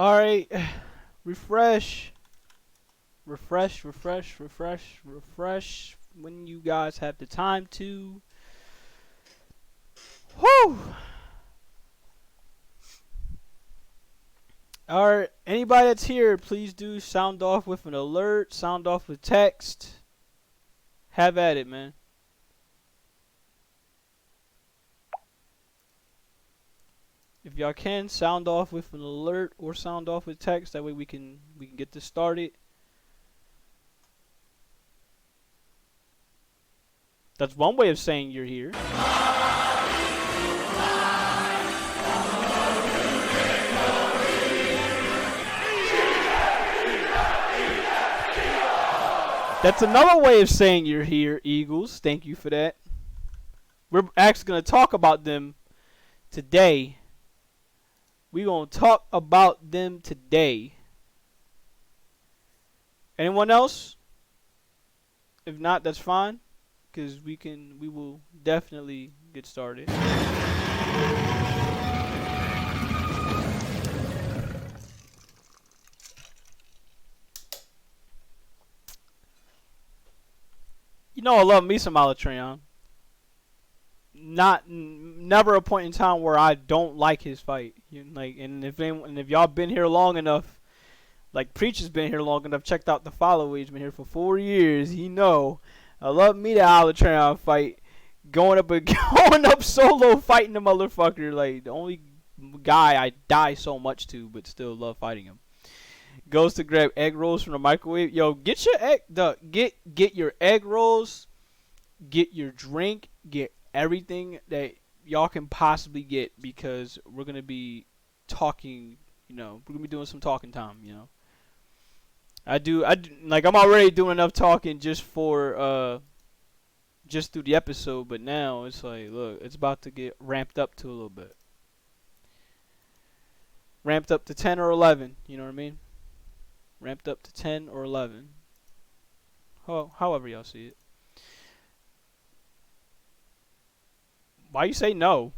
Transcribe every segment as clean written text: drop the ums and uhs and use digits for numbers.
All right, refresh, refresh, refresh, refresh, refresh. When you guys have the time to. Whoo! All right, anybody that's here, please do sound off with an alert, sound off with text. Have at it, man. If y'all can, sound off with an alert or sound off with text. That way we can get this started. That's one way of saying you're here. That's another way of saying you're here, Eagles. Thank you for that. We're actually going to talk about them today. We're going to talk about them today. Anyone else? If not, that's fine. Because we will definitely get started. You know I love me some Alatreon. Never a point in time where I don't like his fight. And if y'all been here long enough, like Preach has been here long enough, checked out the follow. He's been here for 4 years. He know I love me the Alatreon fight. Going up solo fighting the motherfucker. Like the only guy I die so much to, but still love fighting him. Goes to grab egg rolls from the microwave. Yo, get your egg rolls, get your drink, get everything that y'all can possibly get, because we're gonna be talking. We're gonna be doing some talking time. I'm already doing enough talking just through the episode, but now it's like, look, it's about to get ramped up to a little bit. Ramped up to 10 or 11, you know what I mean? Ramped up to 10 or 11. However y'all see it. Why you say no?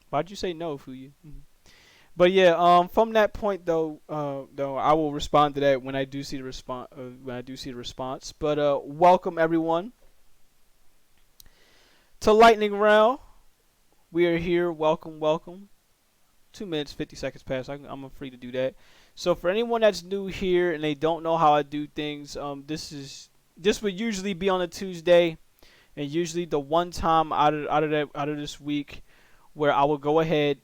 Why'd you say no, Fuyu? But yeah, from that point though, I will respond to that when I do see the response. But welcome everyone to Lightning Round. We are here. Welcome. 2 minutes 50 seconds past. I'm free to do that. So for anyone that's new here and they don't know how I do things, this would usually be on a Tuesday, and usually the one time out of this week where I will go ahead.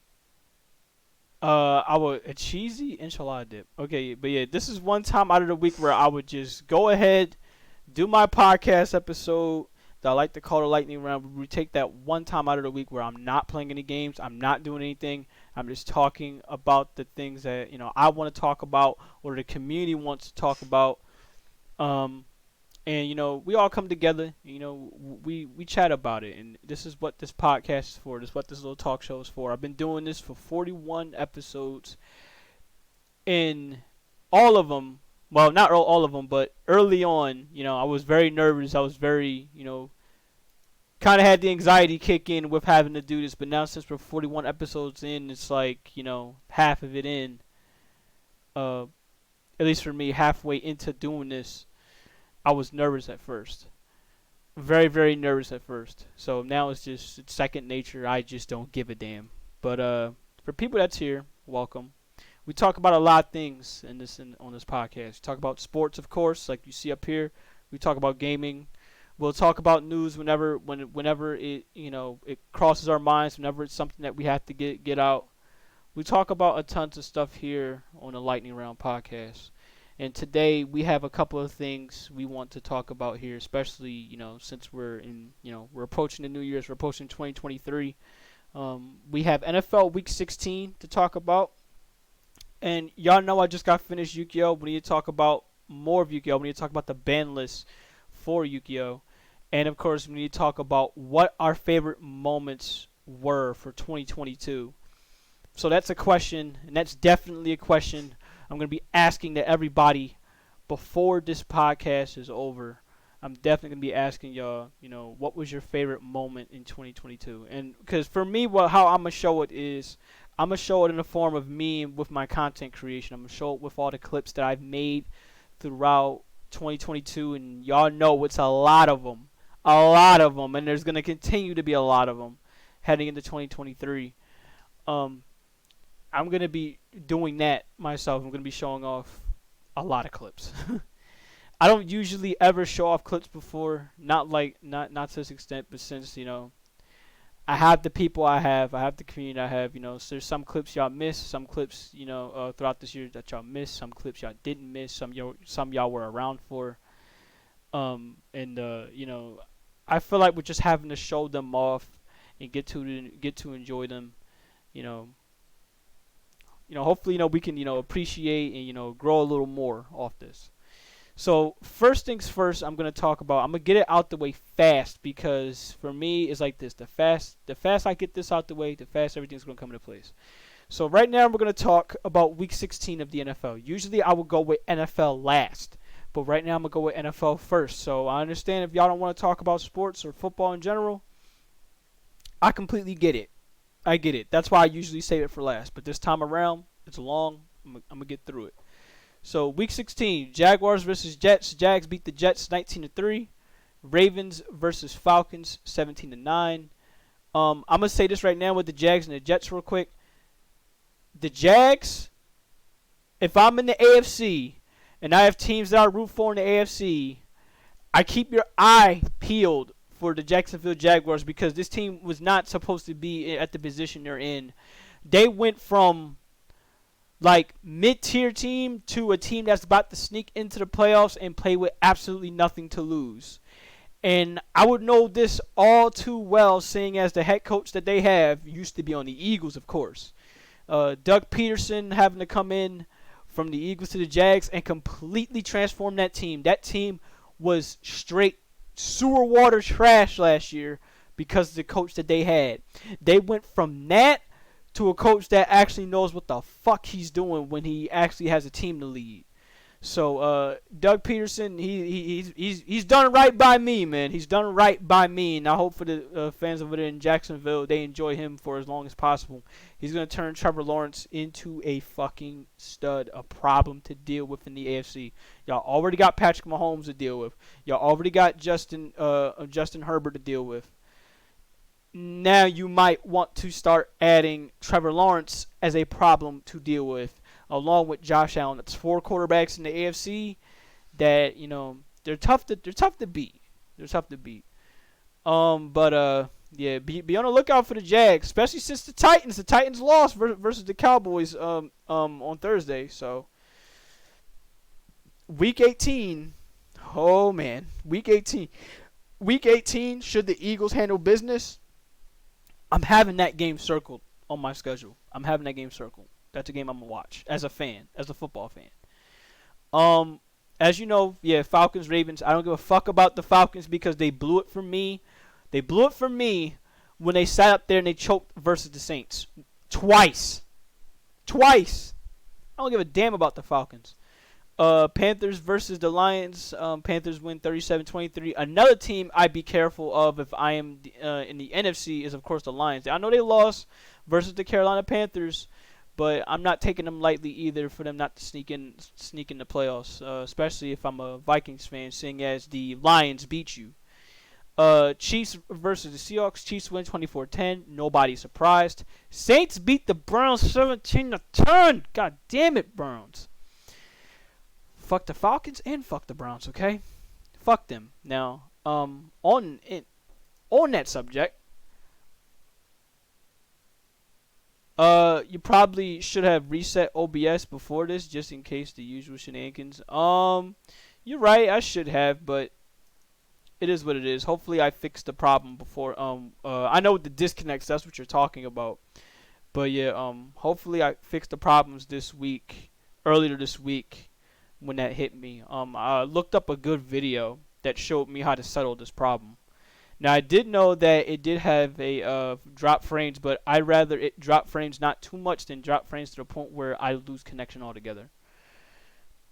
A cheesy enchilada dip. Okay, but yeah, this is one time out of the week where I would just go ahead, do my podcast episode that I like to call the Lightning Round. We take that one time out of the week where I'm not playing any games, I'm not doing anything, I'm just talking about the things that I want to talk about or the community wants to talk about. And we all come together. We chat about it, and this is what this podcast is for. This is what this little talk show is for. I've been doing this for 41 episodes. In all of them, well, not all of them, but early on, I was very nervous. I was very, kind of had the anxiety kick in with having to do this. But now, since we're 41 episodes in, it's like, half of it in. At least for me, halfway into doing this, I was nervous at first. Very, very nervous at first. So now it's second nature. I just don't give a damn. But for people that's here, welcome. We talk about a lot of things on this podcast. We talk about sports, of course, like you see up here. We talk about gaming. We'll talk about news whenever it it crosses our minds. Whenever it's something that we have to get out. We talk about a tons of stuff here on the Lightning Round podcast. And today we have a couple of things we want to talk about here, especially, since we're approaching the New Year's, we're approaching 2023. We have NFL Week 16 to talk about. And y'all know I just got finished Yu-Gi-Oh! We need to talk about more of Yu-Gi-Oh! We need to talk about the ban list for Yu-Gi-Oh! And, of course, we need to talk about what our favorite moments were for 2022. So that's a question, and that's definitely a question I'm going to be asking to everybody before this podcast is over. I'm definitely gonna be asking y'all, what was your favorite moment in 2022? And because for me, how I'm gonna show it is, I'm gonna show it in the form of me with my content creation. I'm gonna show it with all the clips that I've made throughout 2022, and y'all know it's a lot of them, and there's gonna continue to be a lot of them heading into 2023. Um, I'm gonna be doing that myself. I'm gonna be showing off a lot of clips. I don't usually ever show off clips before, not to this extent, but since I have the people I have the community I have. So there's some clips y'all missed, some clips throughout this year that y'all missed, some clips y'all didn't miss, some y'all were around for. And I feel like we're just having to show them off and get to enjoy them. You know, hopefully we can appreciate and grow a little more off this. So first things first, I'm gonna get it out the way fast, because for me it's like this: the fast I get this out the way, the fast everything's gonna come into place. So right now we're gonna talk about Week 16 of the NFL. Usually I would go with NFL last, but right now I'm gonna go with NFL first. So I understand if y'all don't want to talk about sports or football in general. I completely get it. I get it. That's why I usually save it for last. But this time around, it's long. I'm gonna get through it. So Week 16, Jaguars versus Jets. Jags beat the Jets 19-3. Ravens versus Falcons 17-9. I'm gonna say this right now with the Jags and the Jets real quick. The Jags, if I'm in the AFC and I have teams that I root for in the AFC, I keep your eye peeled for the Jacksonville Jaguars, because this team was not supposed to be at the position they're in. They went from like mid-tier team to a team that's about to sneak into the playoffs and play with absolutely nothing to lose. And I would know this all too well, seeing as the head coach that they have used to be on the Eagles, of course. Doug Peterson having to come in from the Eagles to the Jags and completely transform that team. That team was straight sewer water trash last year because of the coach that they had. They went from that to a coach that actually knows what the fuck he's doing when he actually has a team to lead. So Doug Peterson, he's done right by me, man. He's done right by me, and I hope for the fans over there in Jacksonville, they enjoy him for as long as possible. He's gonna turn Trevor Lawrence into a fucking stud, a problem to deal with in the AFC. Y'all already got Patrick Mahomes to deal with. Y'all already got Justin Herbert to deal with. Now you might want to start adding Trevor Lawrence as a problem to deal with, along with Josh Allen. That's 4 quarterbacks in the AFC that they're tough to beat. They're tough to beat. Yeah, be on the lookout for the Jags, especially since the Titans lost versus the Cowboys on Thursday. So Week 18, oh man, Week 18. Should the Eagles handle business? I'm having that game circled on my schedule. I'm having that game circled. That's a game I'm going to watch as a fan, as a football fan. As you know, yeah, Falcons, Ravens. I don't give a fuck about the Falcons because they blew it for me. They blew it for me when they sat up there and they choked versus the Saints. Twice. I don't give a damn about the Falcons. Panthers versus the Lions. Panthers win 37-23. Another team I'd be careful of if I am in the NFC is, of course, the Lions. I know they lost versus the Carolina Panthers, but I'm not taking them lightly either for them not to sneak in the playoffs, especially if I'm a Vikings fan, seeing as the Lions beat you. Chiefs versus the Seahawks. Chiefs win 24-10. Nobody surprised. Saints beat the Browns 17-10. God damn it, Browns. Fuck the Falcons and fuck the Browns, okay? Fuck them. Now, on that subject, you probably should have reset OBS before this, just in case the usual shenanigans. You're right, I should have, but it is what it is. Hopefully, I fixed the problem before. I know the disconnects. That's what you're talking about. But yeah, hopefully I fixed the problems earlier this week. When that hit me, I looked up a good video that showed me how to settle this problem. Now I did know that it did have a drop frames, but I'd rather it drop frames not too much than drop frames to the point where I lose connection altogether.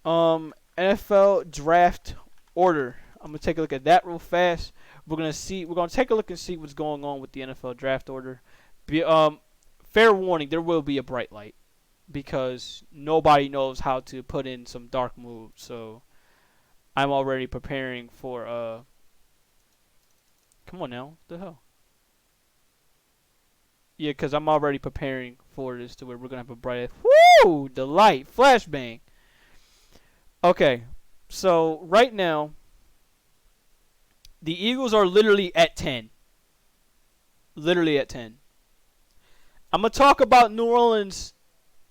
NFL draft order. I'm gonna take a look at that real fast. We're gonna take a look and see what's going on with the NFL draft order. Fair warning, there will be a bright light because nobody knows how to put in some dark moves. So I'm already preparing for Come on now, what the hell? Yeah, because I'm already preparing for this to where we're gonna have a bright. Woo! The light, flashbang. Okay, so right now the Eagles are literally at 10. Literally at 10. I'm gonna talk about New Orleans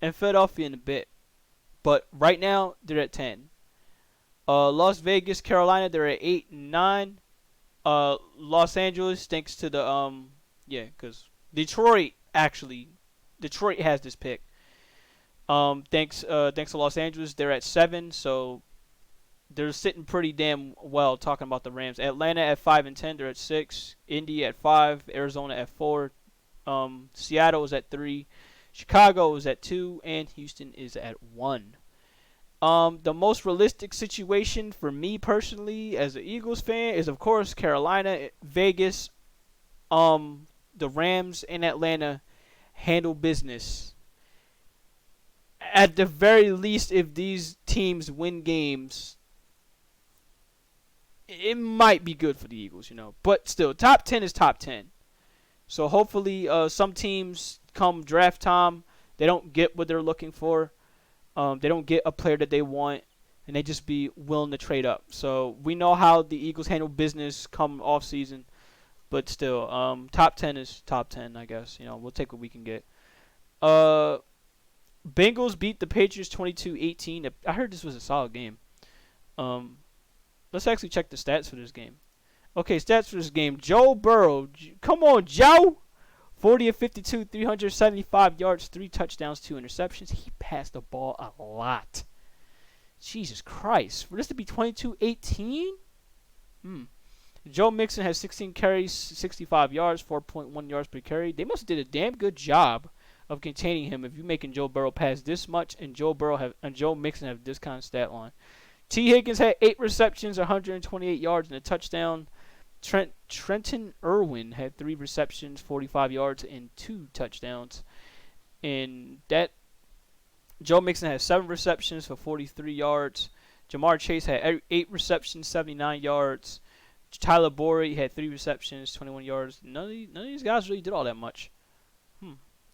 and Philadelphia in a bit, but right now they're at 10. Las Vegas, Carolina, they're at 8 and 9. Los Angeles, thanks to the because Detroit has this pick. Thanks to Los Angeles, they're at 7, so they're sitting pretty damn well. Talking about the Rams, Atlanta at 5 and 10, they're at 6. Indy at 5, Arizona at 4. Seattle is at 3, Chicago is at 2, and Houston is at 1. The most realistic situation for me personally as an Eagles fan is of course Carolina, Vegas, the Rams and Atlanta handle business. At the very least, if these teams win games, it might be good for the Eagles, But still, top 10 is top 10. So hopefully, some teams come draft time, they don't get what they're looking for. They don't get a player that they want, and they just be willing to trade up. So we know how the Eagles handle business come off season, but still, top 10 is top 10, I guess. We'll take what we can get. Bengals beat the Patriots 22-18. I heard this was a solid game. Let's actually check the stats for this game. Okay, stats for this game. Joe Burrow. Come on, Joe. 40 of 52, 375 yards, 3 touchdowns, 2 interceptions. He passed the ball a lot. Jesus Christ. For this to be 22-18? Joe Mixon has 16 carries, 65 yards, 4.1 yards per carry. They must have did a damn good job of containing him if you're making Joe Burrow pass this much and Joe Mixon have this kind of stat line. T. Higgins had 8 receptions, 128 yards, and a touchdown. Trenton Irwin had 3 receptions, 45 yards, and 2 touchdowns. And that Joe Mixon had 7 receptions for 43 yards. Jamar Chase had 8 receptions, 79 yards. Tyler Boyd had 3 receptions, 21 yards. None of these guys really did all that much.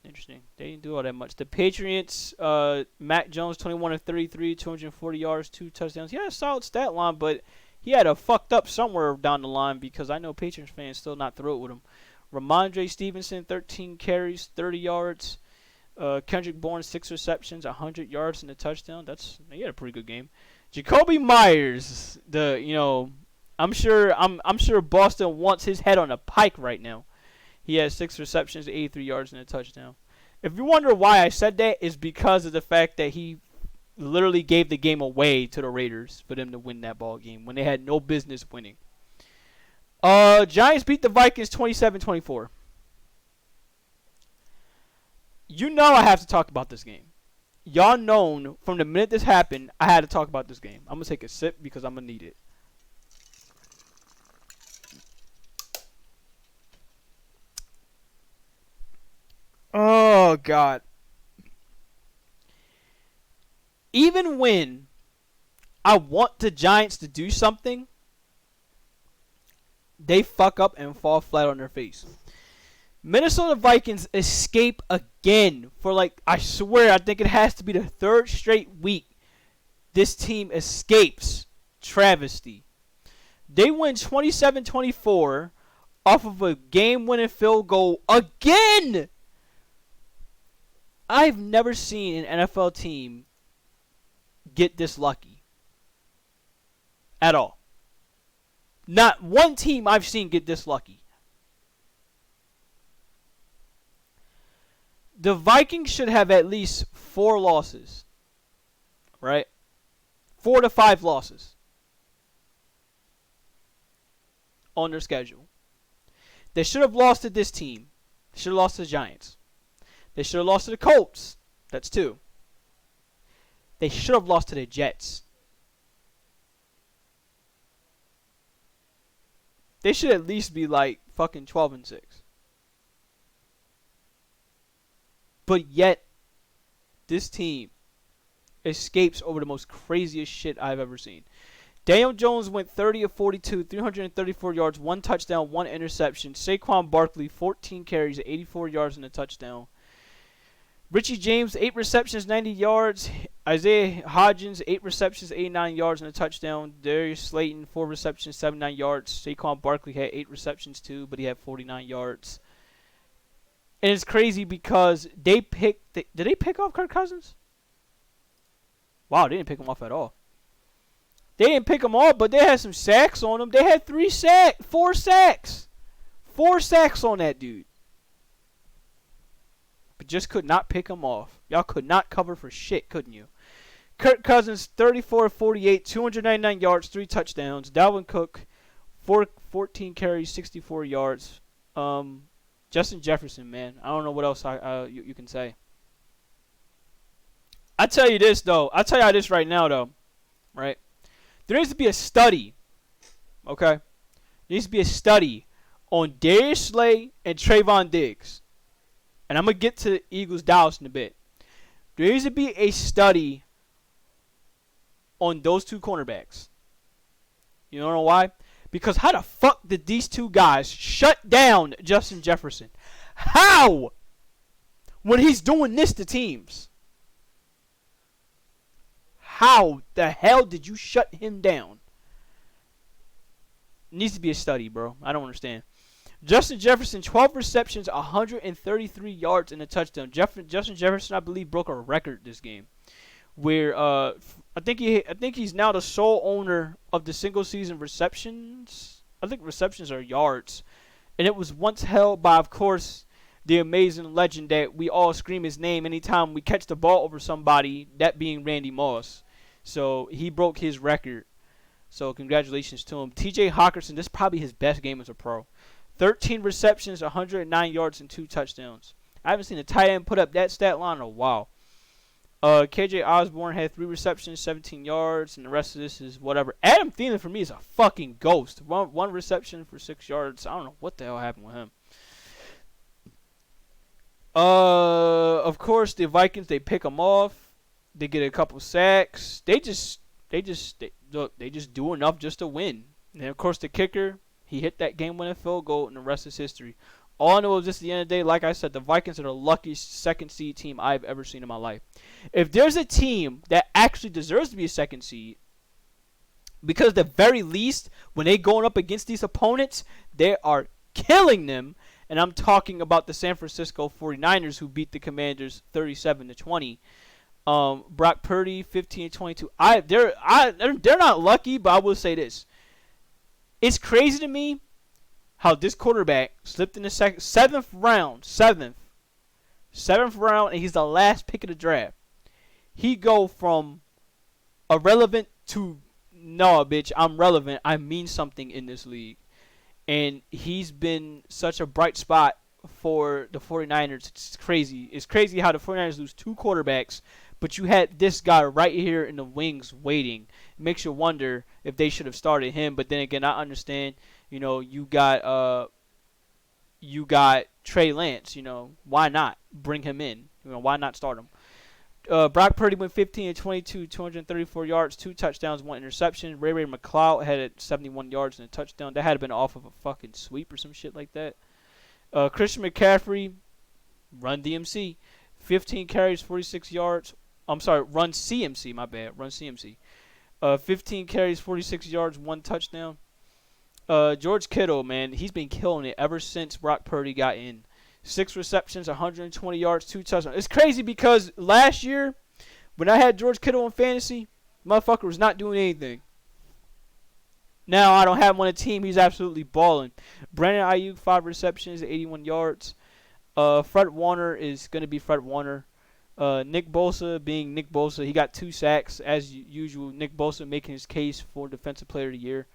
Interesting. They didn't do all that much. The Patriots, Mac Jones, 21 of 33, 240 yards, 2 touchdowns. He had a solid stat line, but he had a fucked up somewhere down the line because I know Patriots fans still not thrilled with him. Ramondre Stevenson, 13 carries, 30 yards. Kendrick Bourne, 6 receptions, 100 yards and a touchdown. He had a pretty good game. Jacoby Myers, I'm sure Boston wants his head on a pike right now. He has 6 receptions, 83 yards and a touchdown. If you wonder why I said that, is because of the fact that he literally gave the game away to the Raiders for them to win that ball game when they had no business winning. Giants beat the Vikings 27-24. I have to talk about this game. Y'all known from the minute this happened, I had to talk about this game. I'm going to take a sip because I'm going to need it. Oh, God. Even when I want the Giants to do something, they fuck up and fall flat on their face. Minnesota Vikings escape again for I swear, I think it has to be the 3rd straight week this team escapes travesty. They win 27-24 off of a game-winning field goal again. I've never seen an NFL team get this lucky at all. Not one team I've seen get this lucky. The Vikings should have at least 4 losses, right? 4 to 5 losses on their schedule. They should have lost to this team. They should have lost to the Giants. They should have lost to the Colts. That's 2. They should have lost to the Jets. They should at least be like fucking 12-6. But yet, this team escapes over the most craziest shit I've ever seen. Daniel Jones went 30 of 42, 334 yards, 1 touchdown, 1 interception. Saquon Barkley, 14 carries, 84 yards and a touchdown. Richie James, 8 receptions, 90 yards. Isaiah Hodgins, 8 receptions, 89 yards and a touchdown. Darius Slayton, 4 receptions, 79 yards. Saquon Barkley had 8 receptions too, but he had 49 yards. And it's crazy because they picked... Did they pick off Kirk Cousins? Wow, they didn't pick him off at all. They didn't pick him off, but they had some sacks on him. They had 4 sacks. 4 sacks on that dude. But just could not pick him off. Y'all could not cover for shit, couldn't you? Kirk Cousins, 34 of 48, 299 yards, 3 touchdowns. Dalvin Cook, 14 carries, 64 yards. Justin Jefferson, man. I don't know what else you can say. I tell you this, though. I'll tell you this right now, though. Right? There needs to be a study. Okay? There needs to be a study on Darius Slay and Trayvon Diggs. And I'm going to get to Eagles Dallas in a bit. There needs to be a study on those 2 cornerbacks. You don't know why? Because how the fuck did these 2 guys shut down Justin Jefferson? How? When he's doing this to teams. How the hell did you shut him down? Needs to be a study, bro. I don't understand. Justin Jefferson, 12 receptions, 133 yards, and a touchdown. Justin Jefferson, I believe, broke a record this game, where I think he's now the sole owner of the single season receptions. I think receptions are yards, and it was once held by, of course, the amazing legend that we all scream his name anytime we catch the ball over somebody, that being Randy Moss. So he broke his record. So congratulations to him. T.J. Hawkinson, this is probably his best game as a pro. 13 receptions, 109 yards, and 2 touchdowns. I haven't seen a tight end put up that stat line in a while. KJ Osborne had 3 receptions, 17 yards, and the rest of this is whatever. Adam Thielen, for me, is a fucking ghost. One reception for 6 yards. I don't know what the hell happened with him. Of course, the Vikings, they pick him off. They get a couple sacks. They just do enough just to win. And, of course, the kicker, he hit that game-winning field goal, and the rest is history. All I know is just at the end of the day, like I said, the Vikings are the luckiest second seed team I've ever seen in my life. If there's a team that actually deserves to be a second seed, because at the very least, when they going up against these opponents, they are killing them. And I'm talking about the San Francisco 49ers, who beat the Commanders 37-20. Brock Purdy, 15-22. They're not lucky, but I will say this. It's crazy to me how this quarterback slipped in the seventh round, and he's the last pick of the draft. He go from irrelevant to, no, bitch, I'm relevant. I mean something in this league. And he's been such a bright spot for the 49ers. It's crazy. It's crazy how the 49ers lose 2 quarterbacks, but you had this guy right here in the wings waiting. It makes you wonder if they should have started him. But then again, I understand, you got Trey Lance. Why not bring him in? Why not start him? Brock Purdy went 15-22, 234 yards, 2 touchdowns, 1 interception. Ray McCloud had 71 yards and a touchdown. That had been off of a fucking sweep or some shit like that. Christian McCaffrey, run DMC, 15 carries, 46 yards. I'm sorry, run CMC, my bad. Run CMC. 15 carries, 46 yards, 1 touchdown. George Kittle, man, he's been killing it ever since Brock Purdy got in. 6 receptions, 120 yards, 2 touchdowns. It's crazy because last year, when I had George Kittle in fantasy, motherfucker was not doing anything. Now I don't have him on a team. He's absolutely balling. Brandon Ayuk, 5 receptions, 81 yards. Fred Warner is going to be Fred Warner. Nick Bosa being Nick Bosa. He got 2 sacks as usual. Nick Bosa making his case for Defensive Player of the Year.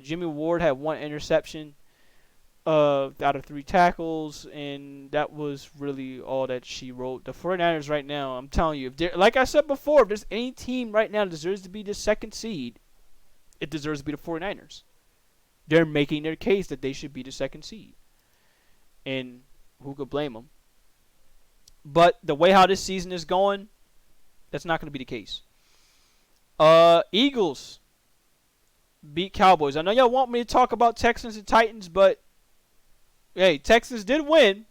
Jimmy Ward had 1 interception. Out of 3 tackles, and that was really all that she wrote. The 49ers right now, I'm telling you, like I said before, if there's any team right now that deserves to be the second seed, it deserves to be the 49ers. They're making their case that they should be the second seed. And who could blame them? But the way how this season is going, that's not going to be the case. Eagles beat Cowboys. I know y'all want me to talk about Texans and Titans, but hey, Texans did win.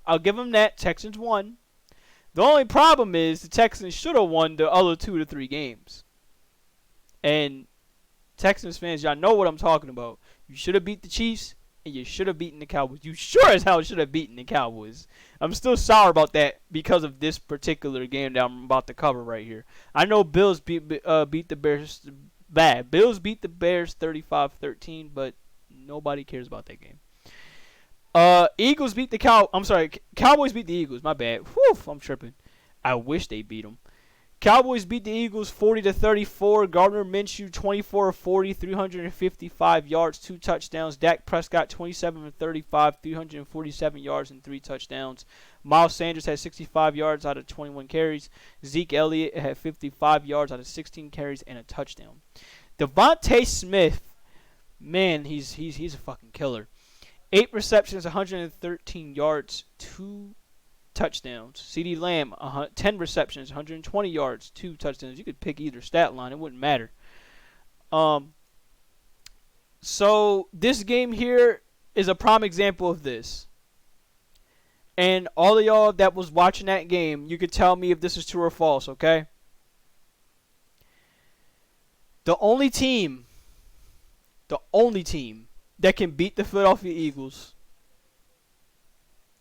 I'll give them that. Texans won. The only problem is the Texans should have won the other 2 to 3 games. And Texans fans, y'all know what I'm talking about. You should have beat the Chiefs, and you should have beaten the Cowboys. You sure as hell should have beaten the Cowboys. I'm still sour about that because of this particular game that I'm about to cover right here. I know Bills beat the Bears bad. Bills beat the Bears 35-13, but nobody cares about that game. Eagles beat the Cowboys beat the Eagles. My bad. Whew, I'm tripping. I wish they beat them. Cowboys beat the Eagles 40-34. Gardner Minshew 24-40, 355 yards, 2 touchdowns. Dak Prescott 27-35, 347 yards and 3 touchdowns. Miles Sanders had 65 yards out of 21 carries. Zeke Elliott had 55 yards out of 16 carries and a touchdown. Devontae Smith, man, he's a fucking killer. 8 receptions, 113 yards, 2 touchdowns. CeeDee Lamb, 10 receptions, 120 yards, 2 touchdowns. You could pick either stat line. It wouldn't matter. So this game here is a prime example of this. And all of y'all that was watching that game, you could tell me if this is true or false, okay? The only team that can beat the Philadelphia Eagles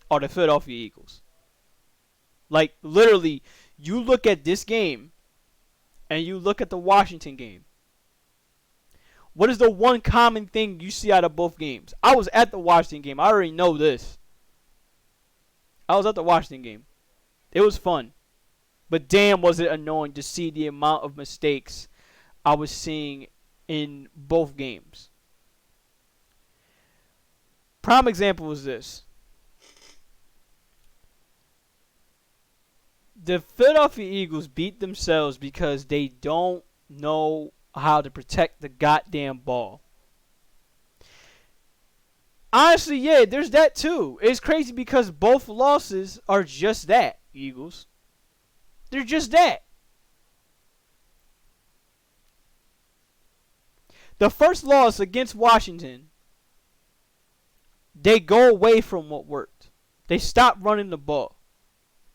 are the Philadelphia Eagles. Like, literally, you look at this game and you look at the Washington game. What is the one common thing you see out of both games? I was at the Washington game. I already know this. I was at the Washington game. It was fun. But damn, was it annoying to see the amount of mistakes I was seeing in both games. Prime example was this. The Philadelphia Eagles beat themselves because they don't know how to protect the goddamn ball. Honestly, yeah, there's that too. It's crazy because both losses are just that, Eagles. They're just that. The first loss against Washington, they go away from what worked. They stopped running the ball.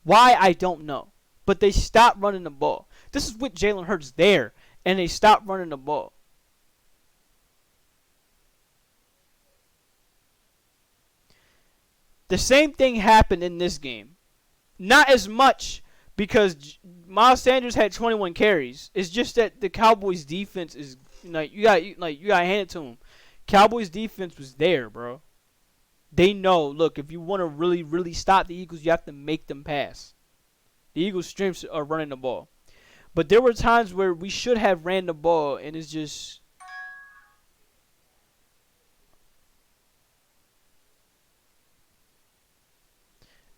Why, I don't know. But they stopped running the ball. This is with Jalen Hurts there, and they stopped running the ball. The same thing happened in this game. Not as much because Miles Sanders had 21 carries. It's just that the Cowboys defense is you got to hand it to them. Cowboys defense was there, bro. They know, look, if you want to really, really stop the Eagles, you have to make them pass. The Eagles' strengths are running the ball. But there were times where we should have ran the ball, and it's just...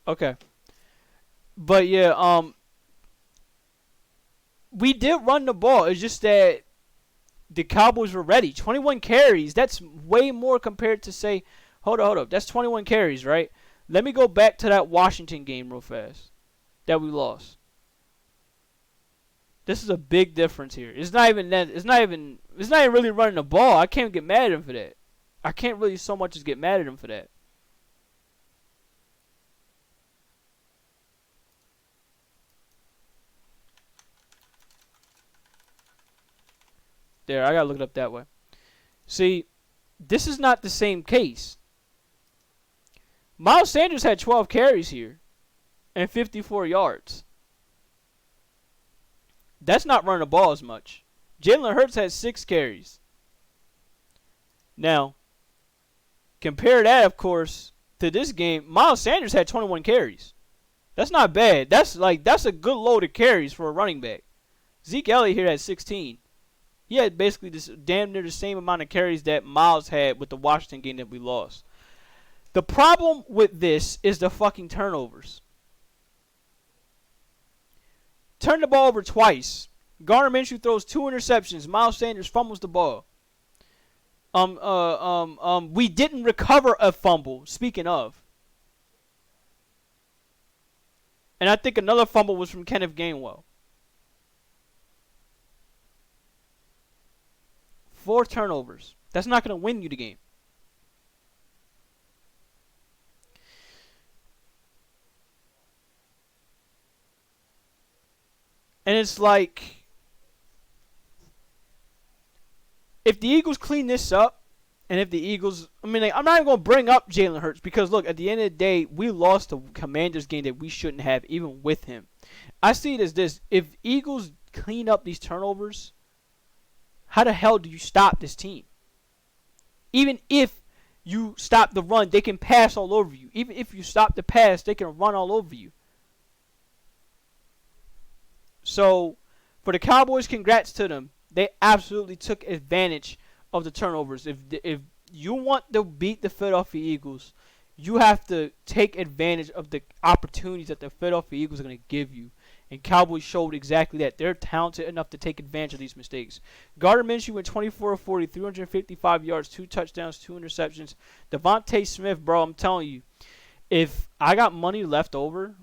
Okay. But, yeah, we did run the ball. It's just that the Cowboys were ready. 21 carries, that's way more compared to, say... Hold up. That's 21 carries, right? Let me go back to that Washington game real fast that we lost. This is a big difference here. It's not even really running the ball. I can't get mad at him for that. I can't really so much as get mad at him for that. There, I gotta look it up that way. See, this is not the same case. Miles Sanders had 12 carries here and 54 yards. That's not running the ball as much. Jalen Hurts had 6 carries. Now, compare that, of course, to this game. Miles Sanders had 21 carries. That's not bad. That's a good load of carries for a running back. Zeke Elliott here had 16. He had basically this damn near the same amount of carries that Miles had with the Washington game that we lost. The problem with this is the fucking turnovers. Turn the ball over twice. Gardner Minshew throws 2 interceptions. Miles Sanders fumbles the ball. We didn't recover a fumble. Speaking of, and I think another fumble was from Kenneth Gainwell. 4 turnovers. That's not going to win you the game. And it's like, if the Eagles clean this up, and if the Eagles, I mean, like, I'm not even going to bring up Jalen Hurts because, look, at the end of the day, we lost the Commanders game that we shouldn't have, even with him. I see it as this. If Eagles clean up these turnovers, how the hell do you stop this team? Even if you stop the run, they can pass all over you. Even if you stop the pass, they can run all over you. So, for the Cowboys, congrats to them. They absolutely took advantage of the turnovers. If you want to beat the Philadelphia Eagles, you have to take advantage of the opportunities that the Philadelphia Eagles are going to give you. And Cowboys showed exactly that. They're talented enough to take advantage of these mistakes. Gardner Minshew went 24 of 40, 355 yards, 2 touchdowns, 2 interceptions. Devontae Smith, bro, I'm telling you, if I got money left over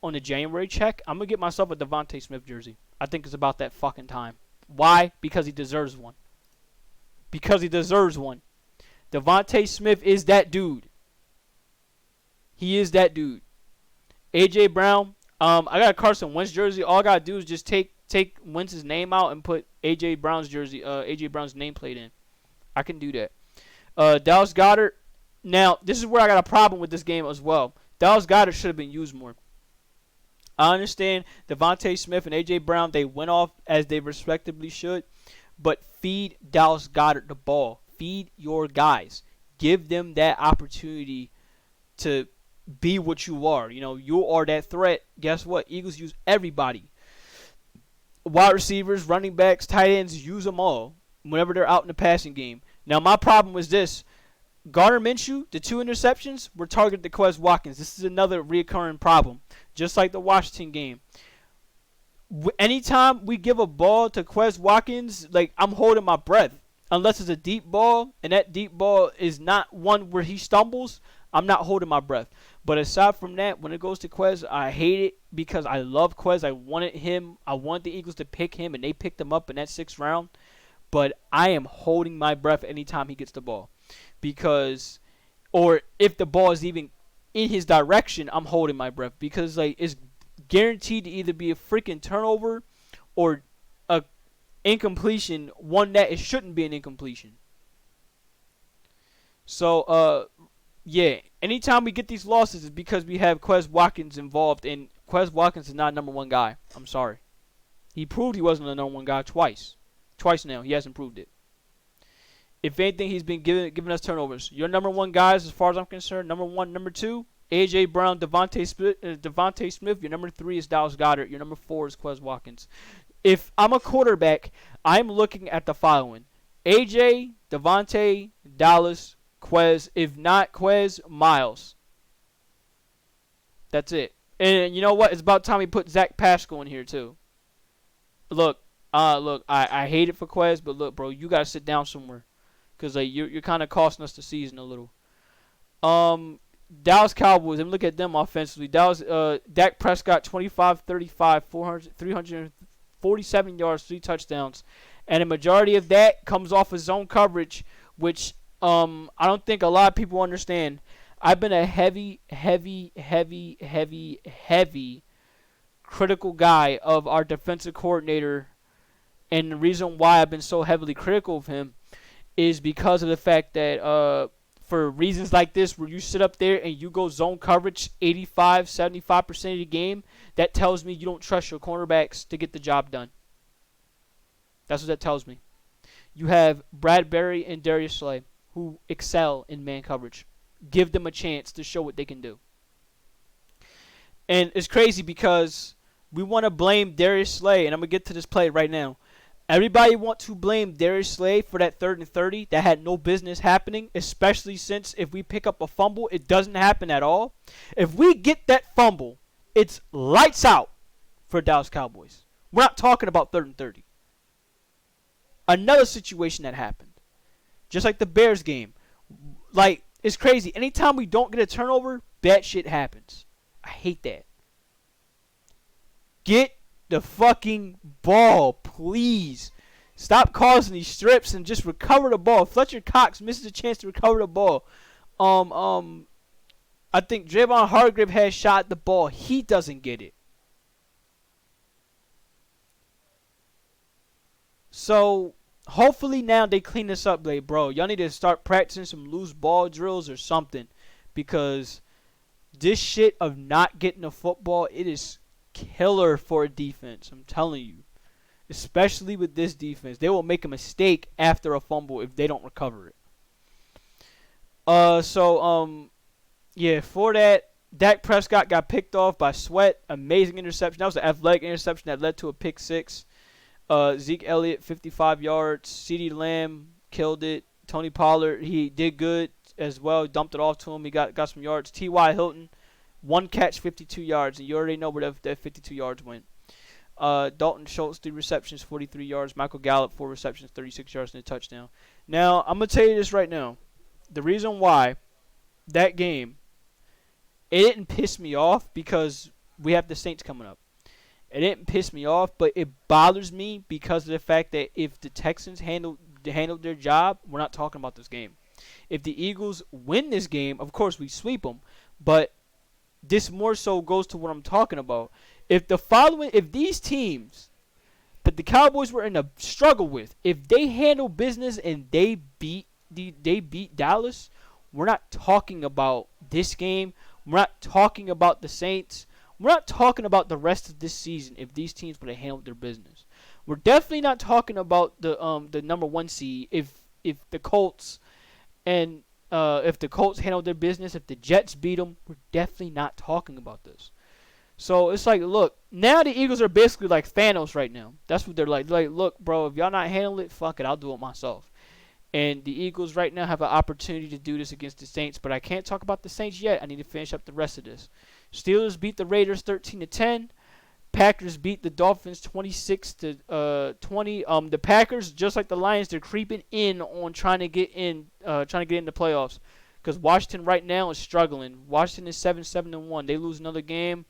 on the January check, I'm going to get myself a Devontae Smith jersey. I think it's about that fucking time. Why? Because he deserves one. Because he deserves one. Devontae Smith is that dude. He is that dude. A.J. Brown, I got a Carson Wentz jersey. All I got to do is just take Wentz's name out and put A.J. Brown's jersey, A.J. Brown's nameplate in. I can do that. Dallas Goedert. Now, this is where I got a problem with this game as well. Dallas Goedert should have been used more. I understand Devontae Smith and A.J. Brown, they went off as they respectively should, but feed Dallas Goedert the ball. Feed your guys. Give them that opportunity to be what you are. You know, you are that threat. Guess what? Eagles use everybody. Wide receivers, running backs, tight ends, use them all whenever they're out in the passing game. Now, my problem was this. Gardner Minshew, the 2 interceptions, were targeted to Quez Watkins. This is another recurring problem, just like the Washington game. Anytime we give a ball to Quez Watkins, like, I'm holding my breath. Unless it's a deep ball, and that deep ball is not one where he stumbles, I'm not holding my breath. But aside from that, when it goes to Quez, I hate it because I love Quez. I wanted him. I wanted the Eagles to pick him, and they picked him up in that 6th round. But I am holding my breath anytime he gets the ball. Because, or if the ball is even in his direction, I'm holding my breath. Because, like, it's guaranteed to either be a freaking turnover or a incompletion, one that it shouldn't be an incompletion. So, yeah, anytime we get these losses, it's because we have Quez Watkins involved, and Quez Watkins is not a number 1 guy. I'm sorry. He proved he wasn't a number 1 guy twice. Twice now. He hasn't proved it. If anything, he's been giving us turnovers. Your number 1 guys, as far as I'm concerned, number 1, number 2, A.J. Brown, Devontae Smith. Your number 3 is Dallas Goedert. Your number 4 is Quez Watkins. If I'm a quarterback, I'm looking at the following. A.J., Devontae, Dallas, Quez. If not Quez, Miles. That's it. And you know what? It's about time we put Zach Pascal in here, too. Look, I hate it for Quez, but look, bro, you got to sit down somewhere. Because like, you're kind of costing us the season a little. Dallas Cowboys, and look at them offensively. Dak Prescott, 25-35, 347 yards, 3 touchdowns. And a majority of that comes off of zone coverage, which I don't think a lot of people understand. I've been a heavy critical guy of our defensive coordinator. And the reason why I've been so heavily critical of him is because of the fact that for reasons like this, where you sit up there and you go zone coverage 75% of the game, that tells me you don't trust your cornerbacks to get the job done. That's what that tells me. You have Bradbury and Darius Slay, who excel in man coverage. Give them a chance to show what they can do. And it's crazy because we want to blame Darius Slay, and I'm going to get to this play right now. Everybody wants to blame Darius Slay for that 3rd and 30 that had no business happening, especially since if we pick up a fumble, it doesn't happen at all. If we get that fumble, it's lights out for Dallas Cowboys. We're not talking about 3rd and 30. Another situation that happened. just like the Bears game. Like, it's crazy. Anytime we don't get a turnover, bad shit happens. I hate that. Get the fucking ball, please. Stop causing these strips and just recover the ball. Fletcher Cox misses a chance to recover the ball. I think Javon Hargrave has shot the ball. He doesn't get it. So hopefully now they clean this up, like, bro. Y'all need to start practicing some loose ball drills or something, because this shit of not getting the football, it is killer for a defense. I'm telling you. Especially with this defense. They will make a mistake after a fumble if they don't recover it. Yeah, for that, Dak Prescott got picked off by Sweat. Amazing interception. That was an athletic interception that led to a pick six. Zeke Elliott, 55 yards. CeeDee Lamb killed it. Tony Pollard, he did good as well. Dumped it off to him. He got some yards. T.Y. Hilton, one catch, 52 yards. And you already know where that 52 yards went. Dalton Schultz, 3 receptions, 43 yards. Michael Gallup, 4 receptions, 36 yards and a touchdown. Now, I'm going to tell you this right now. The reason why that game, it didn't piss me off because we have the Saints coming up. It didn't piss me off, but it bothers me because of the fact that if the Texans handled their job, we're not talking about this game. If the Eagles win this game, of course we sweep them, but this more so goes to what I'm talking about. If these teams that the Cowboys were in a struggle with, if they handle business and they beat Dallas, we're not talking about this game. We're not talking about the Saints. We're not talking about the rest of this season if these teams would have handled their business. We're definitely not talking about the number 1 seed if the Colts handled their business, if the Jets beat them. We're definitely not talking about this. So it's like, look, now the Eagles are basically like Thanos right now. That's what they're like. Like, look, bro, if y'all not handle it, fuck it, I'll do it myself. And the Eagles right now have an opportunity to do this against the Saints, but I can't talk about the Saints yet. I need to finish up the rest of this. Steelers beat the Raiders 13-10. Packers beat the Dolphins 26-20. The Packers, just like the Lions, they're creeping in on trying to get in the playoffs, because Washington right now is struggling. Washington is 7-1. They lose another game.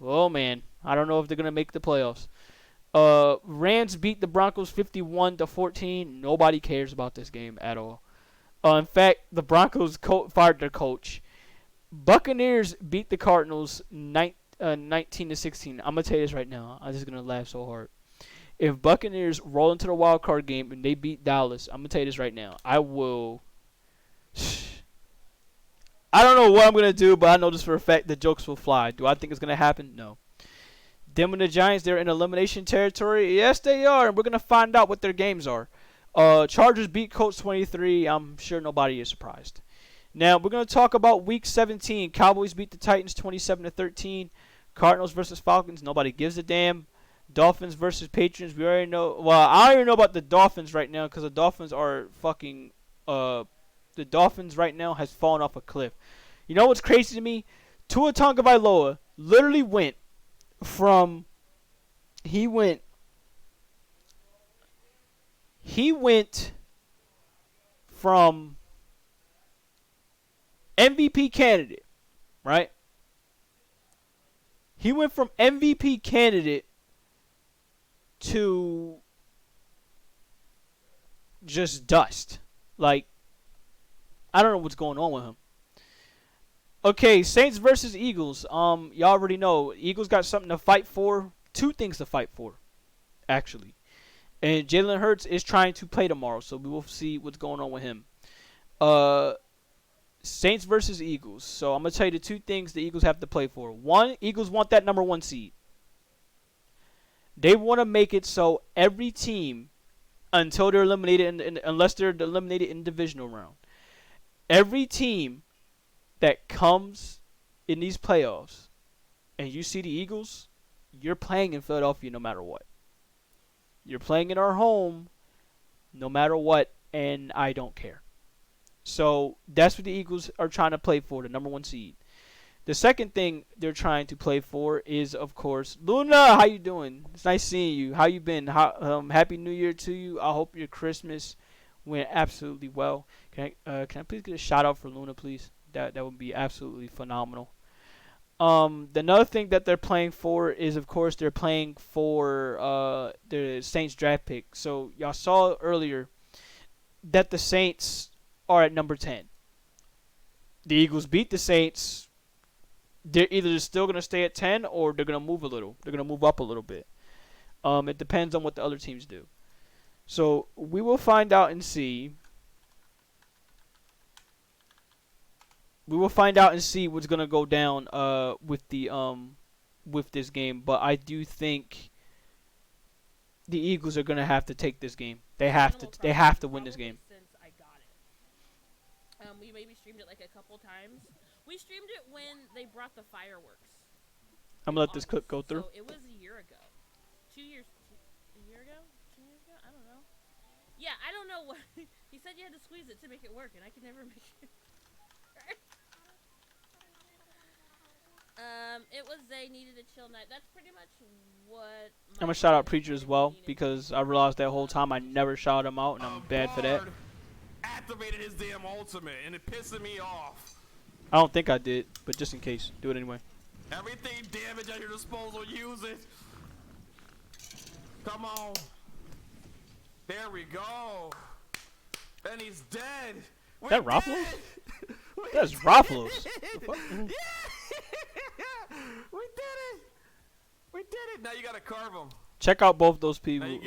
Oh, man. I don't know if they're going to make the playoffs. Rams beat the Broncos 51-14. Nobody cares about this game at all. In fact, the Broncos fired their coach. Buccaneers beat the Cardinals 19-16. I'm going to tell you this right now. I'm just going to laugh so hard. If Buccaneers roll into the wild card game and they beat Dallas, I'm going to tell you this right now. I don't know what I'm going to do, but I know this for a fact the jokes will fly. Do I think it's going to happen? No. Them and the Giants, they're in elimination territory. Yes, they are, and we're going to find out what their games are. Chargers beat Colts 23. I'm sure nobody is surprised. Now, we're going to talk about Week 17. Cowboys beat the Titans 27-13. Cardinals versus Falcons. Nobody gives a damn. Dolphins versus Patriots. We already know. Well, I already know about the Dolphins right now because the Dolphins are fucking. The Dolphins right now has fallen off a cliff. You know what's crazy to me? Tua Tagovailoa literally went from. He went from MVP candidate, right? He went from MVP candidate to just dust. Like, I don't know what's going on with him. Okay, Saints versus Eagles. Y'all already know. Eagles got something to fight for. 2 things to fight for, actually. And Jalen Hurts is trying to play tomorrow, so we will see what's going on with him. Saints versus Eagles. So I'm going to tell you the 2 things the Eagles have to play for. 1, Eagles want that number 1 seed. They want to make it so every team, until they're eliminated, unless they're eliminated in the divisional round, every team that comes in these playoffs and you see the Eagles, you're playing in Philadelphia no matter what. You're playing in our home no matter what, and I don't care. So that's what the Eagles are trying to play for, the number 1 seed. The second thing they're trying to play for is, of course, Luna, how you doing? It's nice seeing you. How you been? Happy New Year to you. I hope your Christmas went absolutely well. Can I please get a shout out for Luna, please? That would be absolutely phenomenal. The another thing that they're playing for is, of course, they're playing for the Saints draft pick. So y'all saw earlier that the Saints are at number 10. The Eagles beat the Saints. They're either still gonna stay at 10 or they're gonna move a little. They're gonna move up a little bit. It depends on what the other teams do. So we will find out and see. We will find out and see what's gonna go down with this game. But I do think the Eagles are gonna have to take this game. They have to win this game. Since I got it, we maybe streamed it like a couple times. We streamed it when they brought the fireworks. I'm gonna let this clip go through. So it was a year ago, 2 years, a year ago, 2 years ago. I don't know. Yeah, I don't know what he said. You had to squeeze it to make it work, and I could never make it. It was they needed a chill night. That's pretty much what. I'm gonna shout out Preacher as well because I realized that whole time I never shouted him out, and I'm bad for that. Activated his damn ultimate, and it pissing me off. I don't think I did, but just in case, do it anyway. Everything damage at your disposal, use it. Come on. There we go. And he's dead. Is that Rofflos? That's Rofflos. Yeah. We did it. We did it. Now you gotta carve him. Check out both those people. Yeah,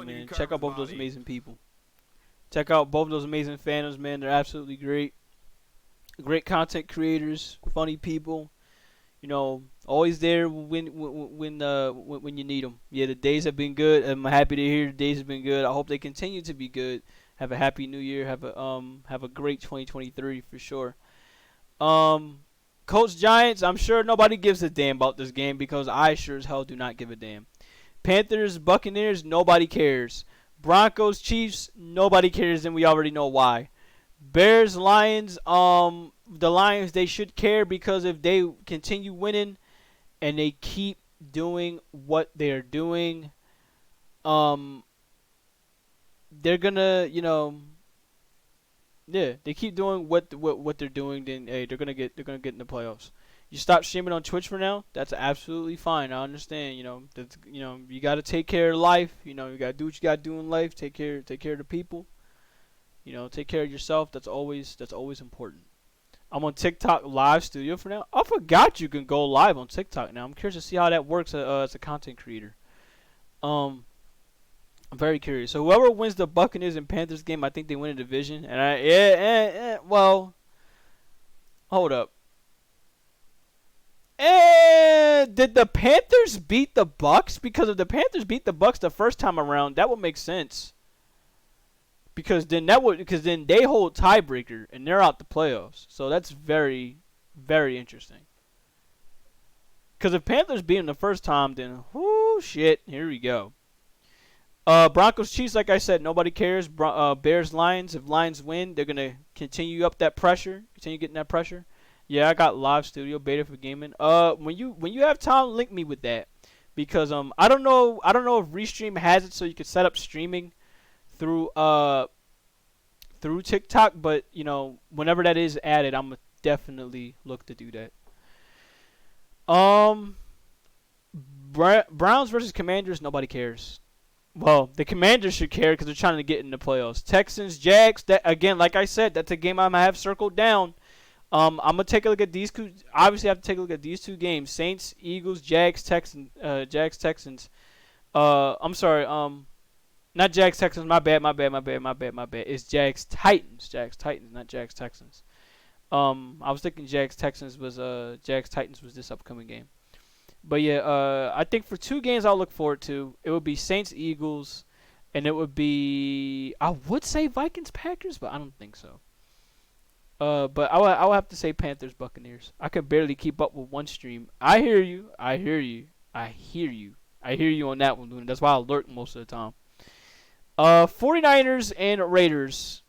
man. Check out both those amazing people. Check out both those amazing fandoms, man. They're absolutely great. Great content creators, funny people. You know, always there when you need them. Yeah, the days have been good. I'm happy to hear the days have been good. I hope they continue to be good. Have a happy New Year. Have a great 2023 for sure. Colts Giants. I'm sure nobody gives a damn about this game because I sure as hell do not give a damn. Panthers Buccaneers. Nobody cares. Broncos Chiefs. Nobody cares, and we already know why. Bears Lions. The Lions, they should care because if they continue winning and they keep doing what they're doing, they're gonna, they keep doing what they're doing, then hey, they're gonna get in the playoffs. You stop streaming on Twitch for now, that's absolutely fine. I understand, that's, you gotta take care of life. You gotta do what you gotta do in life. Take care of the people. Take care of yourself. That's always important. I'm on TikTok live studio for now. I forgot you can go live on TikTok now. I'm curious to see how that works as a content creator. I'm very curious. So whoever wins the Buccaneers and Panthers game, I think they win a division. And well, hold up. Did the Panthers beat the Bucks? Because if the Panthers beat the Bucks the first time around, that would make sense. Because then they hold tiebreaker and they're out the playoffs. So that's very, very interesting. Because if Panthers beat them the first time, then whoo shit, here we go. Broncos Chiefs, like I said, nobody cares. Bears Lions, if Lions win, they're gonna continue up that pressure, continue getting that pressure. Yeah, I got live studio beta for gaming. When you have time, link me with that, because I don't know if Restream has it so you can set up streaming through TikTok, but whenever that is added, I'm gonna definitely look to do that. Browns versus Commanders, nobody cares. Well, the Commanders should care because they're trying to get in the playoffs. Texans, Jags, that again, like I said, that's a game I'm gonna have circled down. I'm gonna take a look at these two. Obviously, I have to take a look at these two games: Saints, Eagles, Jags, Texans. I'm sorry. Not Jags Texans. My bad. It's Jags Titans. Not Jags Texans. I was thinking Jags Titans was this upcoming game. But yeah, I think for two games I'll look forward to, it would be Saints Eagles, and it would be, I would say Vikings Packers, but I don't think so. But I will have to say Panthers Buccaneers. I can barely keep up with one stream. I hear you on that one, Luna. That's why I lurk most of the time. 49ers and Raiders.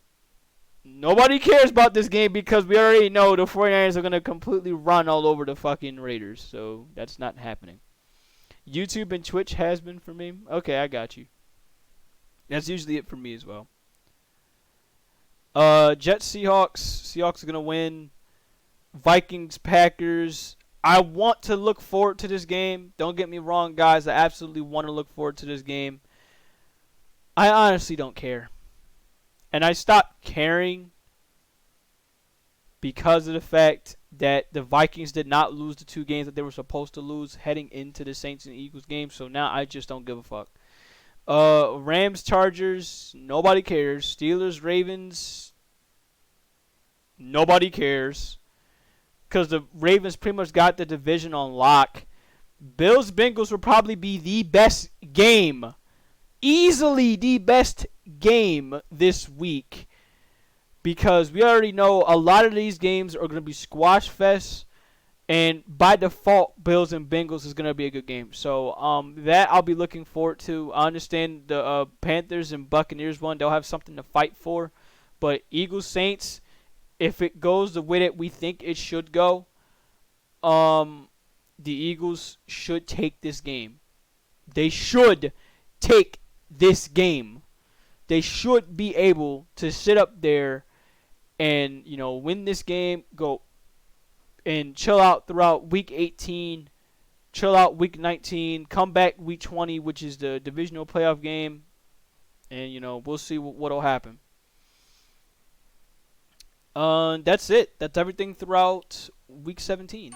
Nobody cares about this game because we already know the 49ers are going to completely run all over the fucking Raiders. So that's not happening. YouTube and Twitch has been for me. Okay, I got you. That's usually it for me as well. Jets Seahawks. Seahawks are gonna win. Vikings Packers. I want to look forward to this game. Don't get me wrong, guys. I absolutely want to look forward to this game. I honestly don't care. And I stopped caring because of the fact that the Vikings did not lose the 2 games that they were supposed to lose heading into the Saints and Eagles game. So now I just don't give a fuck. Rams Chargers, nobody cares. Steelers Ravens, nobody cares. Because the Ravens pretty much got the division on lock. Bills Bengals will probably be the best game. Easily the best game this week. Because we already know a lot of these games are going to be squash fest. And by default, Bills and Bengals is going to be a good game. So that I'll be looking forward to. I understand the Panthers and Buccaneers one. They'll have something to fight for. But Eagles Saints, if it goes the way that we think it should go, the Eagles should take this game. They should take this game. They should be able to sit up there and, win this game, go and chill out throughout week 18, chill out week 19, come back week 20, which is the divisional playoff game, and, we'll see what'll happen. That's it. That's everything throughout week 17.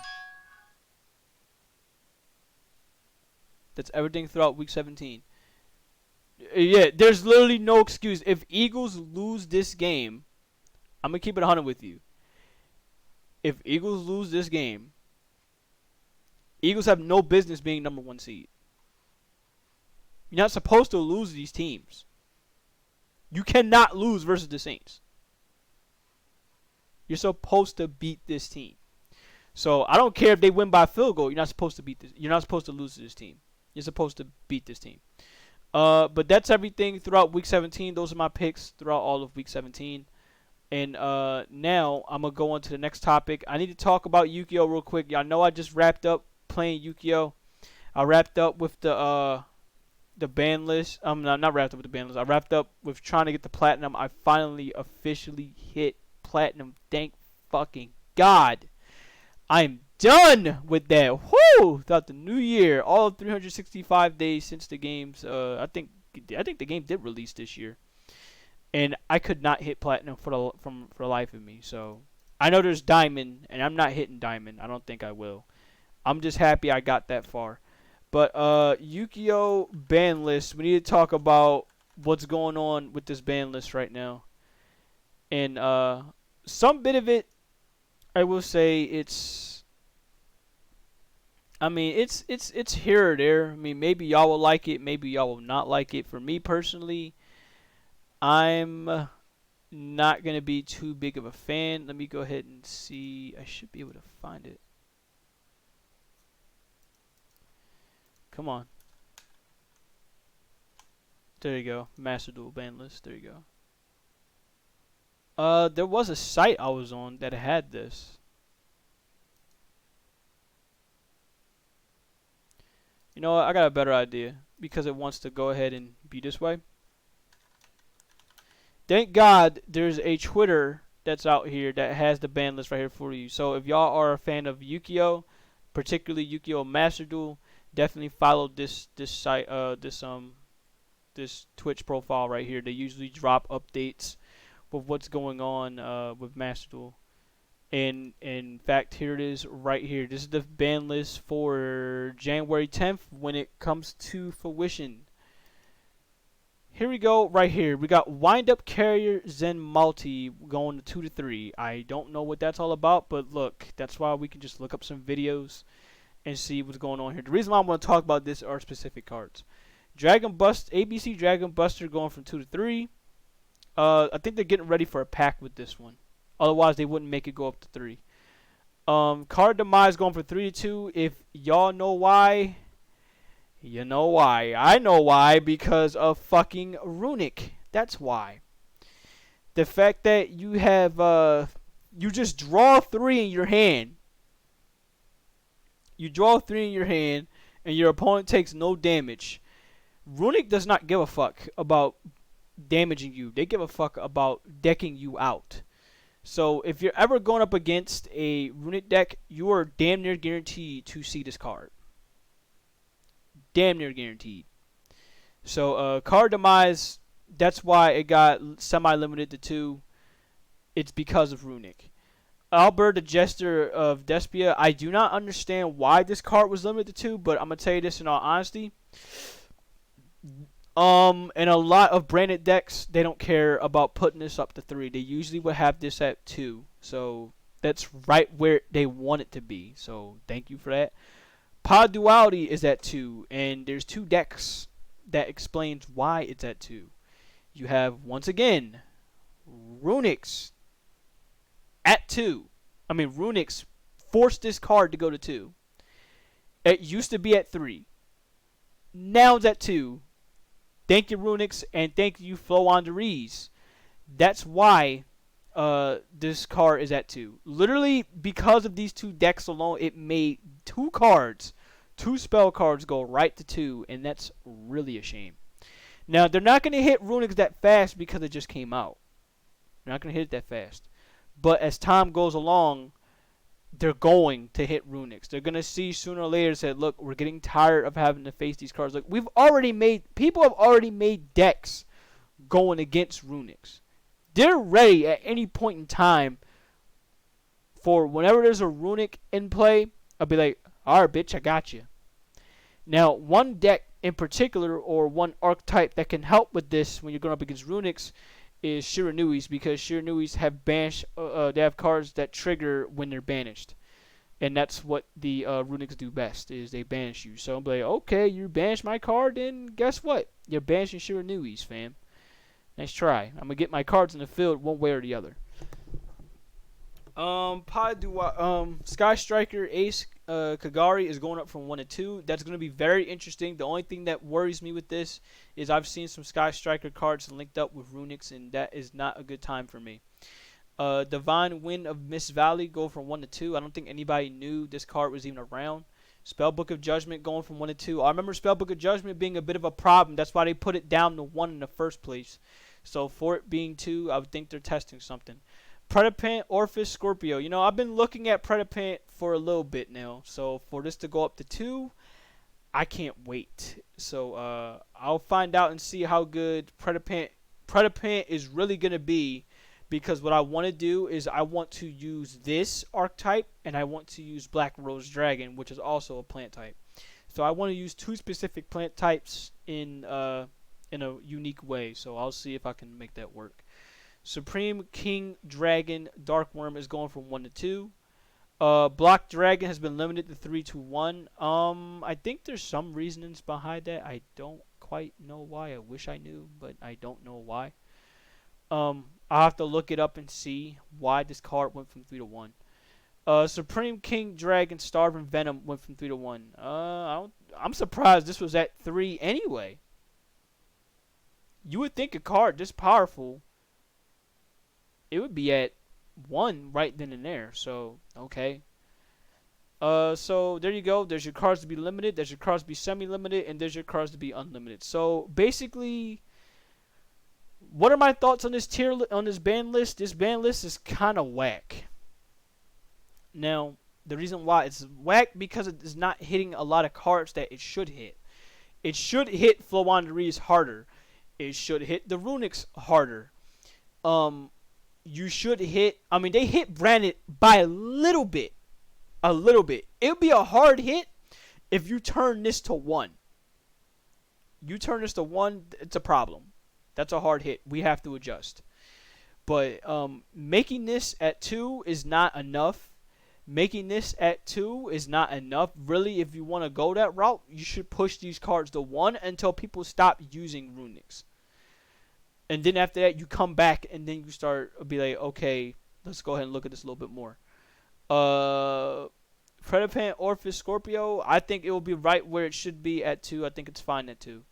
That's everything throughout week 17. Yeah, there's literally no excuse. If Eagles lose this game, I'm going to keep it 100 with you. If Eagles lose this game, Eagles have no business being number 1 seed. You're not supposed to lose these teams. You cannot lose versus the Saints. You're supposed to beat this team. So I don't care if they win by a field goal. You're not supposed to beat this. You're not supposed to lose to this team. You're supposed to beat this team. But that's everything throughout week 17. Those are my picks throughout all of week 17. And now I'm going to go on to the next topic. I need to talk about Yu-Gi-Oh! Real quick. Y'all know I just wrapped up playing Yu-Gi-Oh! I wrapped up with the ban list. I'm not wrapped up with the ban list. I wrapped up with trying to get the platinum. I finally officially hit platinum. Thank fucking God. I'm done with that. Whoo! Throughout the new year. All 365 days since the games. I think the game did release this year. And I could not hit platinum for the life of me. So I know there's diamond, and I'm not hitting diamond. I don't think I will. I'm just happy I got that far. But Yu-Gi-Oh! Ban list. We need to talk about what's going on with this ban list right now. And some bit of it, I will say it's here or there. I mean, maybe y'all will like it, maybe y'all will not like it. For me personally, I'm not going to be too big of a fan. Let me go ahead and see. I should be able to find it. Come on. There you go. Master Duel ban list. There you go. There was a site I was on that had this. You know what? I got a better idea. Because it wants to go ahead and be this way. Thank God there's a Twitter that's out here that has the ban list right here for you. So if y'all are a fan of Yu-Gi-Oh!, particularly Yu-Gi-Oh! Master Duel, definitely follow this site, this Twitch profile right here. They usually drop updates with what's going on with Master Duel. And in fact, here it is right here. This is the ban list for January 10th when it comes to fruition. Here we go, right here. We got Wind Up Carrier Zen Multi going to 2 to 3. I don't know what that's all about, but look, that's why we can just look up some videos and see what's going on here. The reason why I want to talk about this are specific cards. ABC Dragon Buster going from 2 to 3. I think they're getting ready for a pack with this one. Otherwise, they wouldn't make it go up to 3. Card Demise going from 3 to 2. If y'all know why, you know why. I know why, because of fucking Runic. That's why. The fact that you have, you just draw 3 in your hand. You draw 3 in your hand, and your opponent takes no damage. Runic does not give a fuck about damaging you. They give a fuck about decking you out. So if you're ever going up against a runic deck, you are damn near guaranteed to see this card. Damn near guaranteed. So card demise, that's why it got semi-limited to 2. It's because of runic. Albert, the Jester of Despia, I do not understand why this card was limited to 2, but I'm going to tell you this in all honesty. In a lot of branded decks, they don't care about putting this up to 3. They usually would have this at 2. So that's right where they want it to be. So thank you for that. Pod Duality is at 2, and there's 2 decks that explains why it's at 2. You have, once again, Runics at 2. I mean, Runics forced this card to go to 2. It used to be at 3. Now it's at 2. Thank you, Runics, and thank you, Flo Andres. That's why this card is at 2. Literally, because of these 2 decks alone, it made 2 cards, 2 spell cards go right to 2, and that's really a shame. Now, they're not going to hit Runics that fast because it just came out. They're not going to hit it that fast. But as time goes along, they're going to hit Runics. They're going to see sooner or later, say, look, we're getting tired of having to face these cards. Look, people have already made decks going against Runics. They're ready at any point in time for whenever there's a Runic in play, I'll be like, alright, bitch, I got you. Now, one deck in particular, or one archetype that can help with this when you're going up against Runics, is Shiranuis, because Shiranuis have they have cards that trigger when they're banished, and that's what the Runics do best, is they banish you. So I'm like, okay, you banish my card, then guess what? You're banishing Shiranuis, fam. Nice try. I'm gonna get my cards in the field one way or the other. Sky Striker Ace Kagari is going up from 1 to 2. That's going to be very interesting. The only thing that worries me with this is I've seen some Sky Striker cards linked up with Runics, and that is not a good time for me. Divine Wind of Mist Valley go from 1 to 2. I don't think anybody knew this card was even around. Spellbook of Judgment going from 1 to 2. I remember Spellbook of Judgment being a bit of a problem. That's why they put it down to 1 in the first place. So for it being 2, I would think they're testing something. Predapant, Orphis, Scorpio. You know, I've been looking at Predapant for a little bit now. So for this to go up to 2, I can't wait. So I'll find out and see how good Predapant is really going to be. Because what I want to do is I want to use this archetype, and I want to use Black Rose Dragon, which is also a plant type. So I want to use 2 specific plant types in a unique way. So I'll see if I can make that work. Supreme King Dragon Dark Worm is going from 1 to 2. Block Dragon has been limited to 3 to 1. I think there's some reasonings behind that. I don't quite know why. I wish I knew, but I don't know why. I'll have to look it up and see why this card went from 3 to 1. Supreme King Dragon Starving Venom went from 3 to 1. I'm surprised this was at 3 anyway. You would think a card this powerful, it would be at 1 right then and there. So, okay. So there you go. There's your cards to be limited. There's your cards to be semi-limited. And there's your cards to be unlimited. So, basically, what are my thoughts on this on this ban list? This ban list is kind of whack. Now, the reason why it's whack because it is not hitting a lot of cards that it should hit. It should hit Floowandereeze harder. It should hit the Runics harder. You should hit. I mean, they hit Branded by a little bit. A little bit. It would be a hard hit if you turn this to 1. You turn this to 1, it's a problem. That's a hard hit. We have to adjust. But making this at 2 is not enough. Making this at 2 is not enough. Really, if you want to go that route, you should push these cards to 1 until people stop using Runics. And then after that, you come back and then you start be like, okay, let's go ahead and look at this a little bit more. Predapant, Orphis, Scorpio, I think it will be right where it should be at 2. I think it's fine at 2.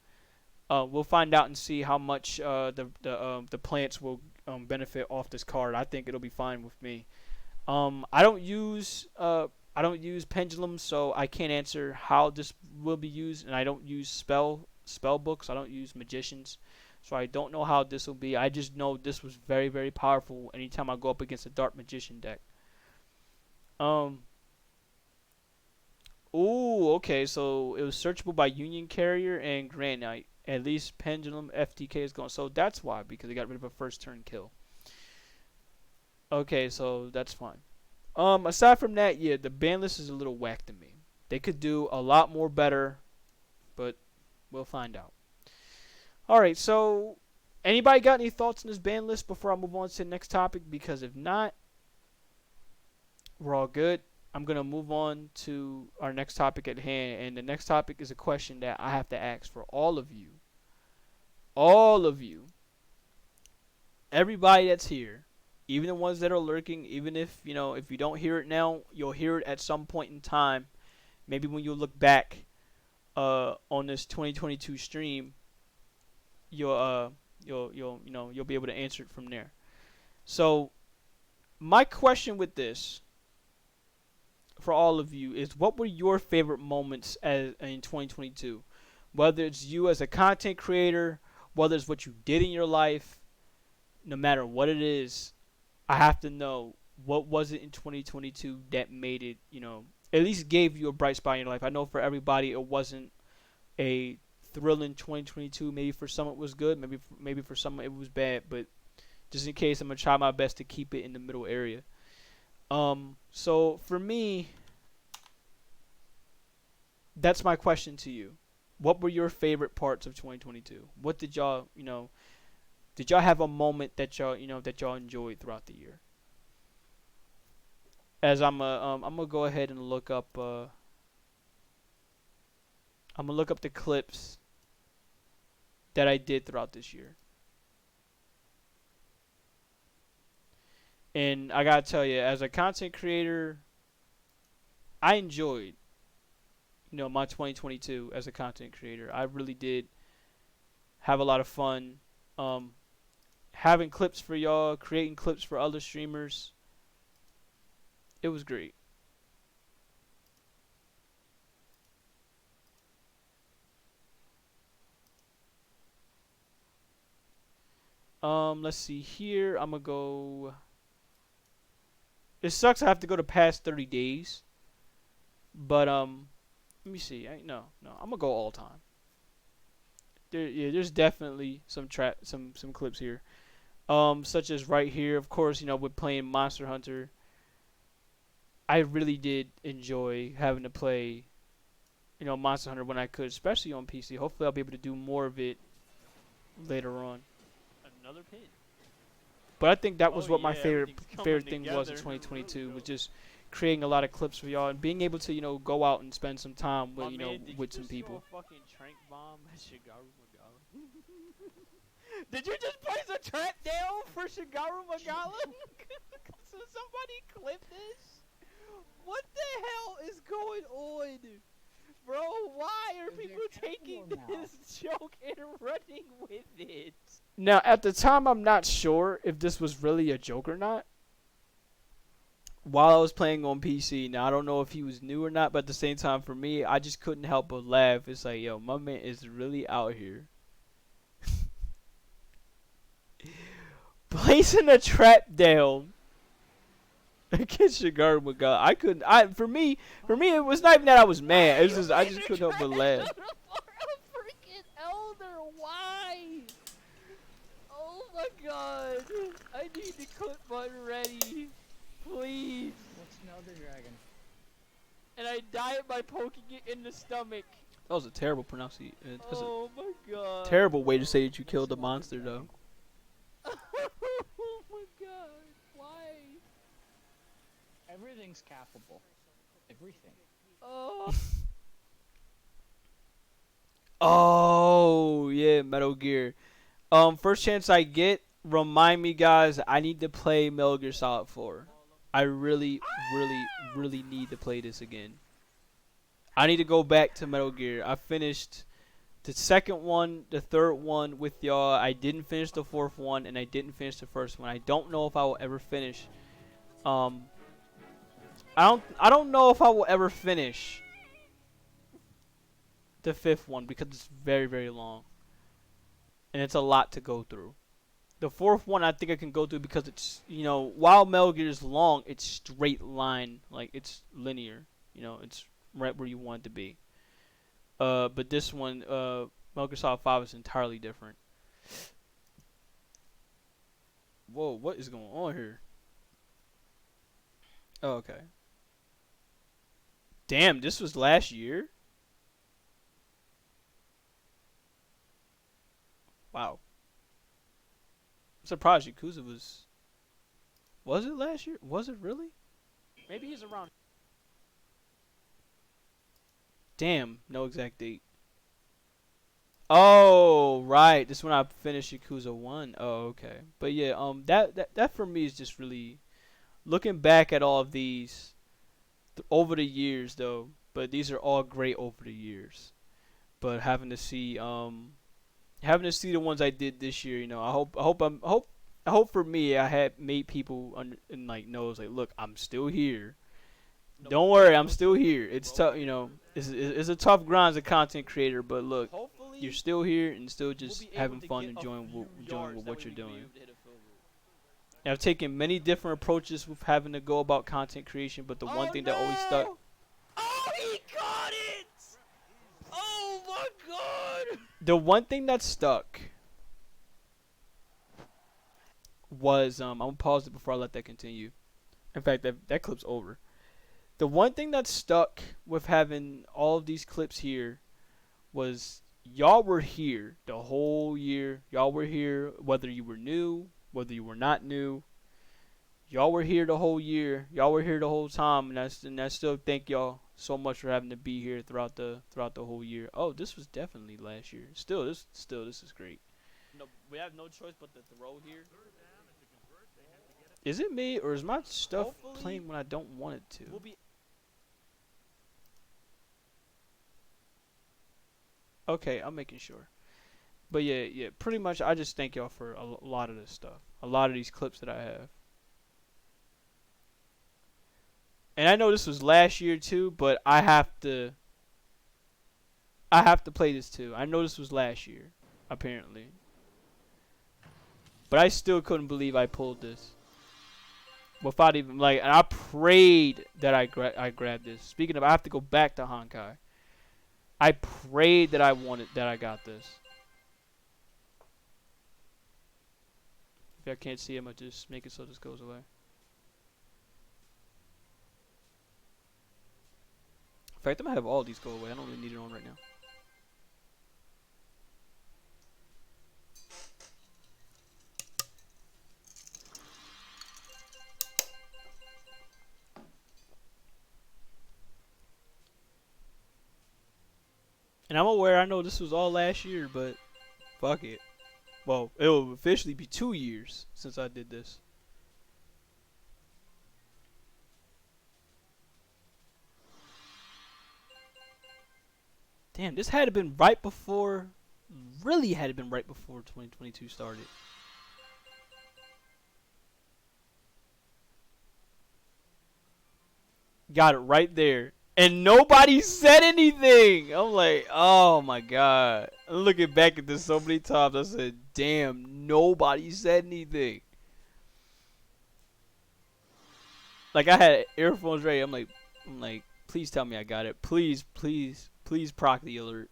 We'll find out and see how much the plants will benefit off this card. I think it'll be fine with me. I don't use pendulums, so I can't answer how this will be used, and I don't use spell books. I don't use magicians, So I don't know how this will be. I just know this was very, very powerful anytime I go up against a Dark Magician deck. Um. Ooh, okay. So it was searchable by Union Carrier and Grand Knight. At least Pendulum FTK is going. So that's why, because they got rid of a first turn kill. Okay, so that's fine. Aside from that, yeah, the ban list is a little whack to me. They could do a lot more better, but we'll find out. All right, so anybody got any thoughts on this ban list before I move on to the next topic? Because if not, we're all good. I'm gonna move on to our next topic at hand, and the next topic is a question that I have to ask for all of you, everybody that's here, even the ones that are lurking. Even if if you don't hear it now, you'll hear it at some point in time. Maybe when you look back on this 2022 stream, you'll be able to answer it from there. So my question with this for all of you is, what were your favorite moments in 2022? Whether it's you as a content creator, whether it's what you did in your life, no matter what it is, I have to know what was it in 2022 that made it, at least gave you a bright spot in your life. I know for everybody it wasn't a thrilling 2022. Maybe for some it was good. Maybe for some it was bad. But just in case, I'm gonna try my best to keep it in the middle area. So for me, that's my question to you. What were your favorite parts of 2022? What did y'all, did y'all have a moment that y'all enjoyed throughout the year? As I'm gonna go ahead and look up I'm gonna look up the clips that I did throughout this year. And I gotta tell you, as a content creator, I enjoyed, my 2022 as a content creator. I really did have a lot of fun, um, having clips for y'all, creating clips for other streamers. It was great. Let's see here. I'm gonna go. It sucks. I have to go to past 30 days, but let me see. No. I'm gonna go all time. There's definitely some clips here. Such as right here, of course, with playing Monster Hunter. I really did enjoy having to play, Monster Hunter when I could, especially on PC. Hopefully, I'll be able to do more of it later on. Another pin. But I think that was Oh what my yeah, everything's favorite coming thing was in together. 2022, was just creating a lot of clips for y'all and being able to go out and spend some time My with man, did with you some just people. throw a fucking trank bomb at Shigaru Magala? Did you just place a trap down for Shigaru Magala? So somebody clip this? What the hell is going on? Bro, why are Is there people capital taking or not? this joke and running with it? Now, at the time, I'm not sure if this was really a joke or not. While I was playing on PC, now I don't know if he was new or not, but at the same time, for me, I just couldn't help but laugh. It's like, yo, my man is really out here placing a trap down against Shigaru Magala. I couldn't. For me, it was not even that I was mad. It's just I just couldn't help but laugh. A freaking elder, why? Oh my god. I need the clip button ready. Please. What's an Elder Dragon? And I died by poking it in the stomach. That was a terrible pronunciation. That's a Oh my god. terrible way to say that you What's killed a an Elder monster, though. Dragon? Oh my god. Why? Everything's capable. Everything. Oh. Oh yeah, Metal Gear. First chance I get, remind me, guys. I need to play Metal Gear Solid 4. I really, really, really need to play this again. I need to go back to Metal Gear. I finished the second one, the third one with y'all. I didn't finish the fourth one, and I didn't finish the first one. I don't know if I will ever finish. Um, I don't know if I will ever finish the fifth one because it's very, very long. and it's a lot to go through. The fourth one I think I can go through because it's, while Metal Gear is long, it's straight line, like it's linear. It's right where you want it to be. But this one, Metal Gear Solid 5 is entirely different. Whoa, what is going on here? Oh, okay. Damn, this was last year? Wow. I'm surprised Yakuza was. Was it last year? Was it really? Maybe he's around. Damn, no exact date. Oh, right. This is when I finished Yakuza 1. Oh, okay. But yeah, that for me is just really looking back at all of these over the years though. But these are all great over the years. But having to see the ones I did this year, I hope for me I had made people and like knows like, look, I'm still here. No, Don't worry, I'm we'll still still here. here, It's bro. tough, it's a tough grind as a content creator, but look, Hopefully, you're still here and still we'll just be able having to fun, get a enjoying few enjoying yards, that what way you're we can be doing. able to hit a field goal. And I've taken many different approaches with having to go about content creation, but the one Oh thing that always stuck, no! Oh, he caught it! Oh my god! the one thing that stuck was I'm gonna pause it before I let that continue. In fact, that clip's over. The one thing that stuck with having all of these clips here was y'all were here the whole year. Y'all were here whether you were new, whether you were not new. Y'all were here the whole year. Y'all were here the whole time, and I still thank y'all so much for having to be here throughout the whole year. Oh, this was definitely last year. This is great. No, we have no choice but to throw here. Is it me or is my stuff Hopefully, playing when I don't want it to? we'll be. Okay, I'm making sure. But yeah, pretty much I just thank y'all for a lot of this stuff. A lot of these clips that I have. And I know this was last year too, but I have to play this too. I know this was last year, apparently. But I still couldn't believe I pulled this. Without even like, and I prayed that I grabbed this. Speaking of, I have to go back to Honkai. I prayed that I got this. If I can't see him, I just make it so this goes away. In fact, I'm gonna have all these go away. I don't really need it on right now. And I'm aware, I know this was all last year, but fuck it. Well, it will officially be 2 years since I did this. Damn, this had to been right before, really had to been right before 2022 started. Got it right there. And nobody said anything. I'm like, oh my god. I'm looking back at this so many times. I said, damn, nobody said anything. Like I had earphones ready. I'm like, please tell me I got it. Please, please, please proc the alert.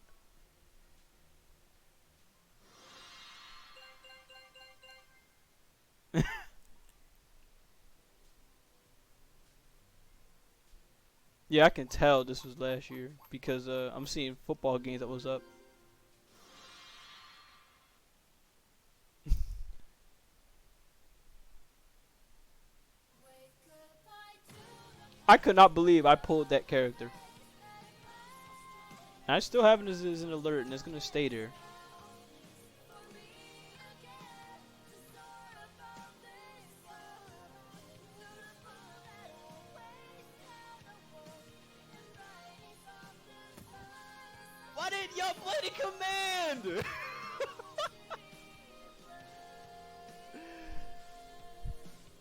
Yeah, I can tell this was last year because I'm seeing football games that was up. I could not believe I pulled that character. And I still have it as an alert, and it's gonna stay there. Why didn't y'all play the command?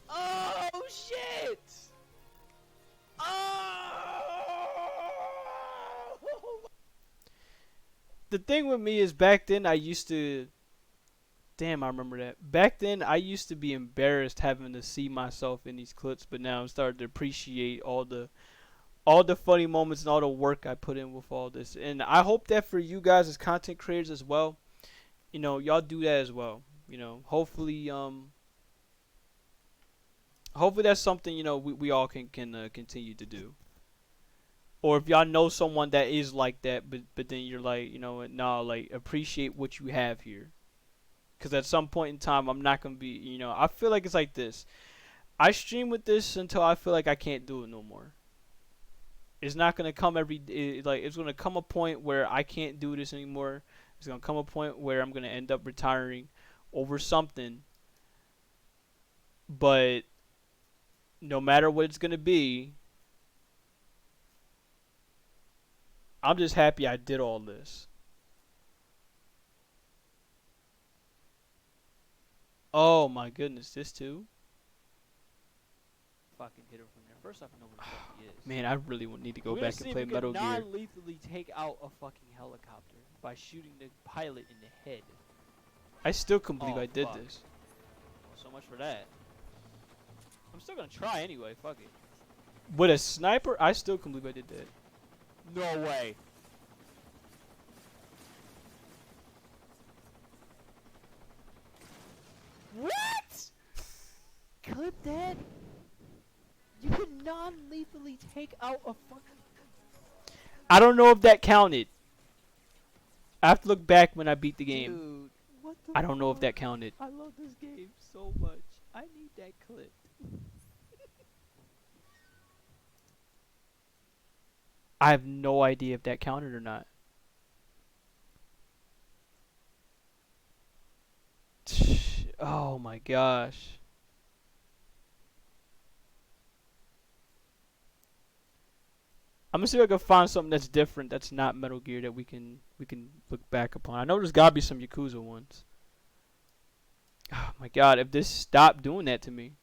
Oh shit! Oh! The thing with me is back then I used to Damn, I remember that. Back then, I used to be embarrassed having to see myself in these clips, but now I'm starting to appreciate all the funny moments and all the work I put in with all this. And I hope that for you guys as content creators as well, you know, y'all do that as well. You know, hopefully that's something, you know, we all can continue to do. Or if y'all know someone that is like that, but then you're like, you know, no, like appreciate what you have here. Because at some point in time, I'm not gonna be, you know, I feel like it's like this. I stream with this until I feel like I can't do it no more. It's not gonna come like it's gonna come a point where I can't do this anymore. It's gonna come a point where I'm gonna end up retiring over something. But no matter what it's gonna be, I'm just happy I did all this. Oh my goodness, this too? Fucking hit him from there. First off, I know where the fuck he is. Man, I really need to go We're gonna back see and if play we Metal can Gear. non-lethally take out a fucking helicopter by shooting the pilot in the head. I still couldn't believe Oh, I did fuck. this. Well, so much for that. I'm still gonna try anyway. Fuck it. With a sniper, I still couldn't believe I did that. No way. What? Clip that? You can non-lethally take out a fucking... I don't know if that counted. I have to look back when I beat the game. Dude, what the I don't know if fuck? that counted. I love this game so much. I need that clip. I have no idea if that counted or not. Oh my gosh. I'm gonna see if I can find something that's different, that's not Metal Gear, that we can look back upon. I know there's gotta be some Yakuza ones. Oh my god, if this stopped doing that to me.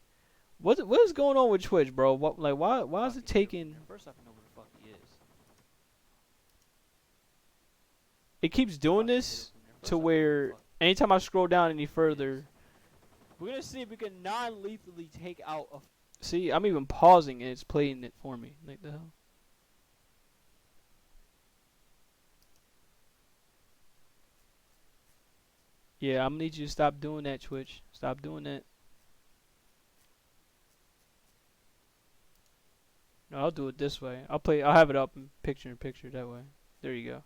What is going on with Twitch, bro? What, like, why is it Fucking hit him taking... from there. First off, I know where the fuck he is. It keeps doing Fucking hit this him from there. First to off, I know where where the fuck anytime I scroll down any he is. further... We're gonna see if we can non-lethally take out a... See, I'm even pausing and it's playing it for me. Like the hell? Yeah, I'm gonna need you to stop doing that, Twitch. Stop doing that. No, I'll do it this way. I'll have it up in picture that way. There you go.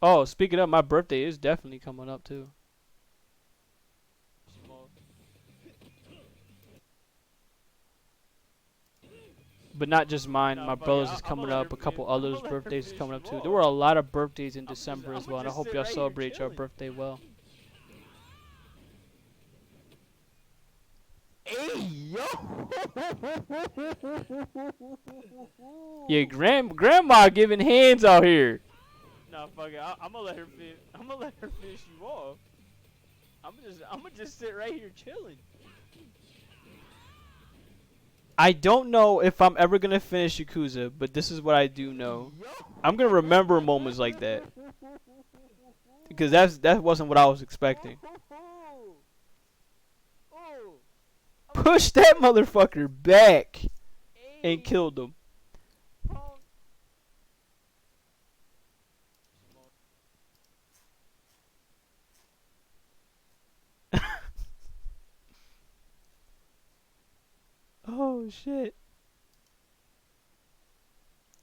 Oh, speaking of, my birthday is definitely coming up too. But not just mine. Nah, My fuck it. brother's is I'ma coming let her up. A couple fin- I'ma others' let her birthdays is finish coming you up too. off. There were a lot of birthdays in I'ma just- December as I'ma well, and I just hope sit y'all right here celebrate your chilling. birthday well. Hey, yo! Yeah, grandma giving hands out here. Nah, fuck it. I'm gonna let her I'm gonna let her finish you off. I'm gonna just sit right here chilling. I don't know if I'm ever gonna finish Yakuza, but this is what I do know. Yo! I'm gonna remember moments like that because that wasn't what I was expecting. Oh, Push that motherfucker back and killed him. Oh shit.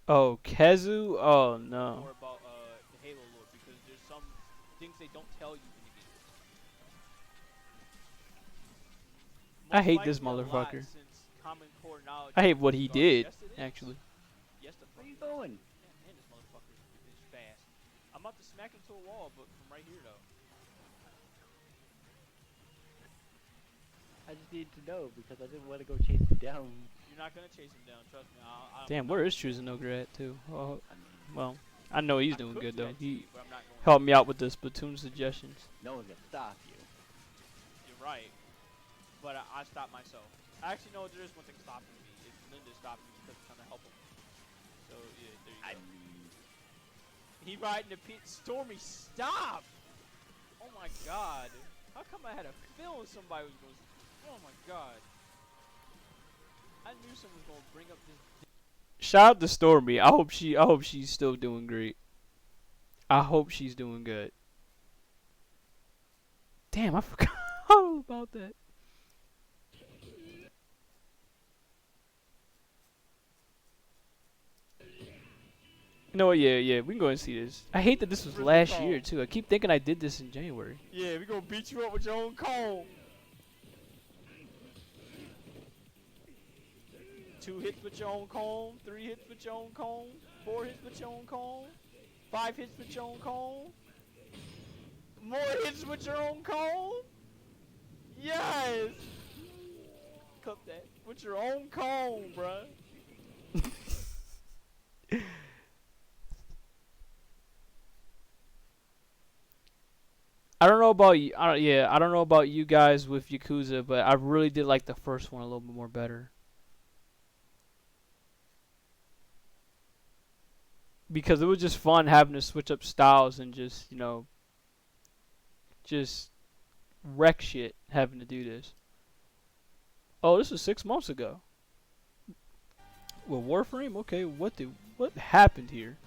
Oh, Kezu? Oh no. More about the Halo lore because there's some things they don't tell you in the game. I Most hate this likely a lot motherfucker. since Common Core knowledge I hate is what he regarded. did, Yes, it is. actually. Yes, the Where fuck you it is. going? Man, this motherfucker is fast. I'm about to smack into a wall, but from right here though. I just needed to know because I didn't want to go chase you down. You're not gonna chase him down, trust me. Damn, where is Chuzanoga at too? Oh, I mean, well, I know he's I doing could good do though. that to He you, but I'm not going helped me out with the Splatoon suggestions. no one's gonna stop you. You're right. but I stopped myself. Actually, no, there is one thing stopping me. It's Linda stopping me because I'm trying to help him. So yeah, there you go. He riding the pit. Stormy, stop! Oh my god. How come I had a feeling somebody was going to... Oh my god. I knew someone was going to bring up this... Shout out to Stormy. I hope she's still doing great. I hope she's doing good. Damn, I forgot all about that. No, yeah, we can go and see this. I hate that this was last year, too. I keep thinking I did this in January. Yeah, we gonna beat you up with your own comb. 2 hits with your own comb, 3 hits with your own comb, 4 hits with your own comb, 5 hits with your own comb, more hits with your own comb. Yes! Clip that. With your own comb, bruh. I don't know about you. I don't know about you guys with Yakuza, but I really did like the first one a little bit more better because it was just fun having to switch up styles and just just wreck shit having to do this. Oh, this was 6 months ago. Well, Warframe. Okay, what happened here?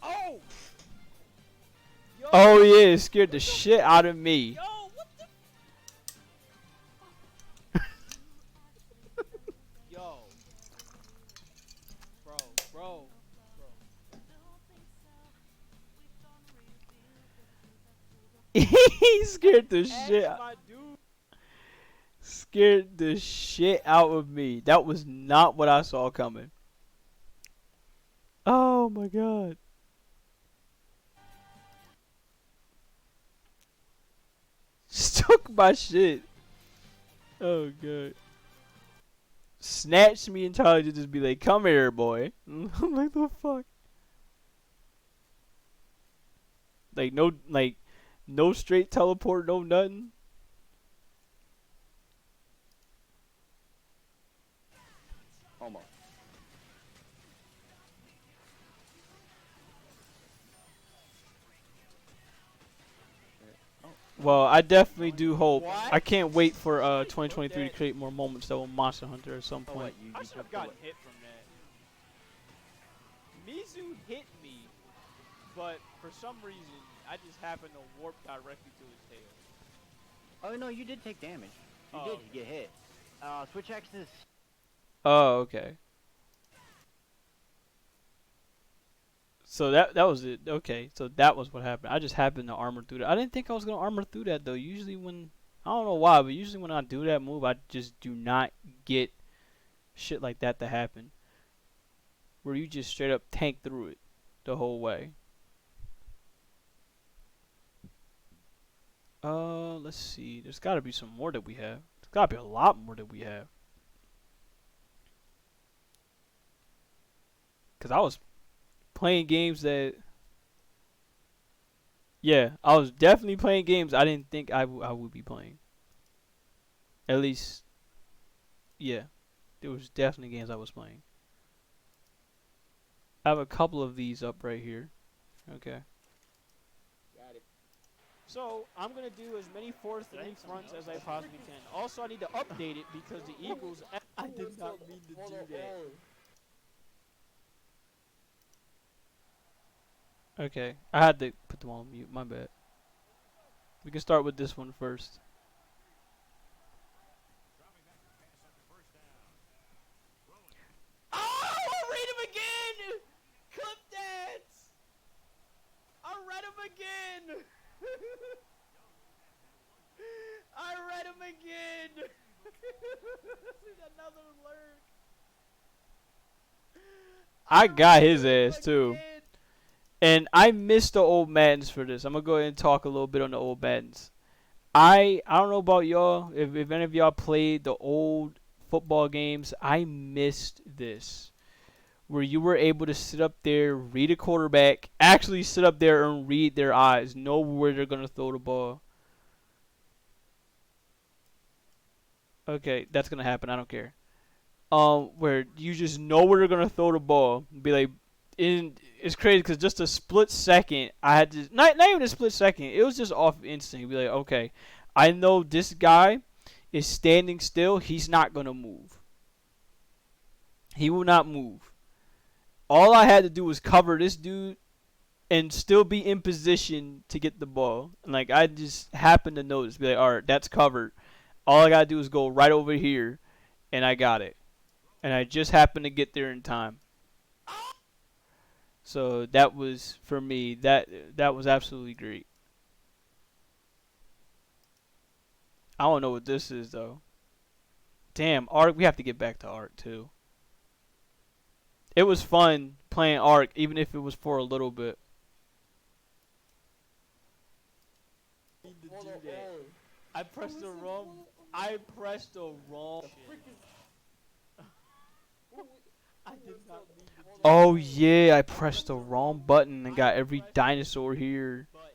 Oh! Yo, oh yeah, it scared the shit out of me. Yo, what the? Yo, bro. He scared the shit. Scared the shit out of me. That was not what I saw coming. Oh my god. Stuck my shit. Oh god. Snatched me entirely to just be like, come here, boy. I'm like, the fuck? Like, no straight teleport, no nothing. Almost. Well, I definitely do hope. What? I can't wait for 2023 to create more moments that will Monster Hunter at some point. I should have gotten hit from that. Mizu hit me, but for some reason, I just happened to warp directly to his tail. Oh no, you did take damage. You did get hit. Switch axis. Oh, okay. So that was it. Okay, so that was what happened. I just happened to armor through that. I didn't think I was gonna armor through that though. Usually when I don't know why, but usually when I do that move, I just do not get shit like that to happen. Where you just straight up tank through it the whole way. Let's see. There's got to be some more that we have. There's got to be a lot more that we have. Cause I was playing games that, yeah, I was definitely playing games I didn't think I would be playing. At least, yeah, there was definitely games I was playing. I have a couple of these up right here. Okay. Got it. So I'm gonna do as many 4-3 fronts as I possibly can. Also, I need to update it because the Eagles. I did not mean to do that. Okay, I had to put them all on mute. My bad. We can start with this one first. Oh, I read him again! Clip that! I read him again! I read him again! Another lurk. I got his ass too. And I missed the old Maddens for this. I'm gonna go ahead and talk a little bit on the old Maddens. I don't know about y'all. If any of y'all played the old football games, I missed this. where you were able to sit up there, read a quarterback, actually sit up there and read their eyes, know where they're gonna throw the ball. Okay, that's gonna happen. I don't care. Where you just know where they're gonna throw the ball. Be like, it's crazy because just a split second, I had to not even a split second. It was just off instinct. Be like, okay, I know this guy is standing still. He's not gonna move. He will not move. All I had to do was cover this dude and still be in position to get the ball. And like I just happened to notice, be like, all right, that's covered. All I gotta do is go right over here, and I got it. And I just happened to get there in time. So that was for me. That was absolutely great. I don't know what this is though. Damn, Ark. We have to get back to Ark too. It was fun playing Ark, even if it was for a little bit. Need to do that. I pressed the wrong. I pressed the wrong. I did not mean to do Oh yeah, I pressed the wrong button and got every dinosaur here. but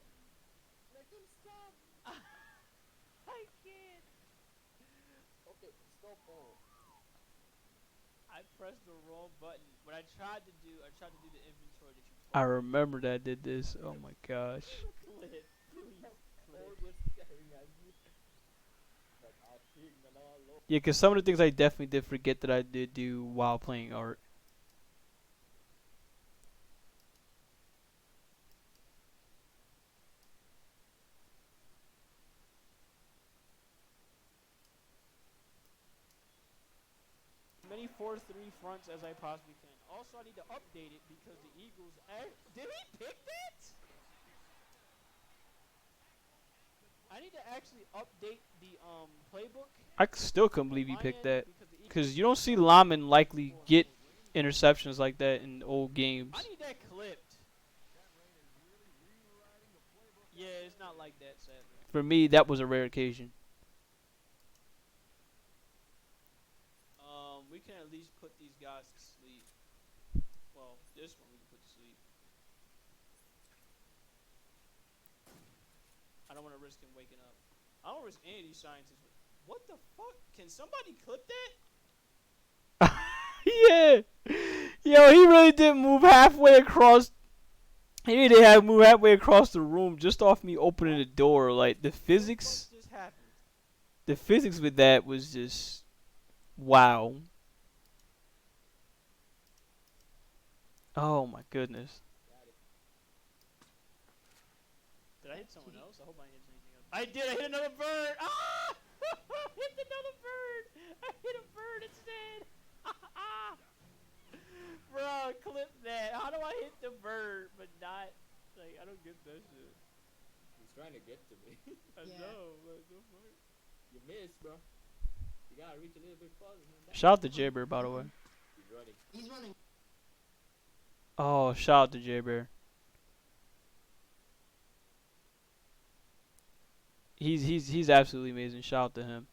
Let them stop. I can't. Okay, stop all. I pressed the wrong button. What I tried to do the inventory that you I told me. remember that I did this. Oh my gosh. Clip, please, All clip. was staring at you. Like, I think that all low. Yeah, because some of the things I definitely did forget that I did do while playing Ark. Many 4-3 fronts as I possibly can. Also, I need to update it because the Eagles. Did he pick that? I need to actually update the playbook. I still couldn't believe you my picked end that. because the Eagles Because you don't see Lyman likely get interceptions like that in old games. I need that clipped. Yeah, it's not like that, sadly. For me, that was a rare occasion. We can at least put these guys to sleep. Well, this one we can put to sleep. I don't want to risk him waking up. I don't risk any of these scientists. What the fuck? Can somebody clip that? Yeah. Yo, he really did move halfway across. He really had move halfway across the room just off me opening the door. Like the physics, What just happened? the physics with that was just wow. Oh my goodness. Did I hit someone else? I hope I didn't hit anything else. I did. I hit another bird. Ah! I hit another bird. I hit a bird instead. Bro, clip that. How do I hit the bird but not? Like, I don't get that shit. He's trying to get to me. I Yeah. know. What the fuck? You missed, bro. You gotta reach a little bit farther than that. Shout out to J Bear, by the way. He's running. He's running. Oh, shout out to J Bear. He's absolutely amazing. Shout out to him.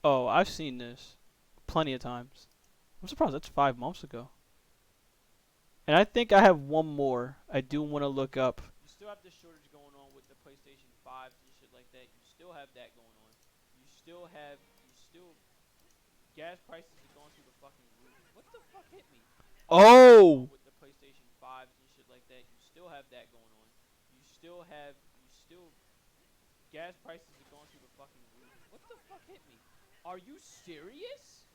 Oh, I've seen this plenty of times. I'm surprised that's 5 months ago. And I think I have one more I do want to look up. You still have this shortage going on with the PlayStation 5s and shit like that. You still have that going on. You still gas prices are going through the fucking roof. What the fuck hit me? Oh! With the PlayStation 5s and shit like that. You still have that going on. Gas prices are going through the fucking roof. What the fuck hit me? Are you serious?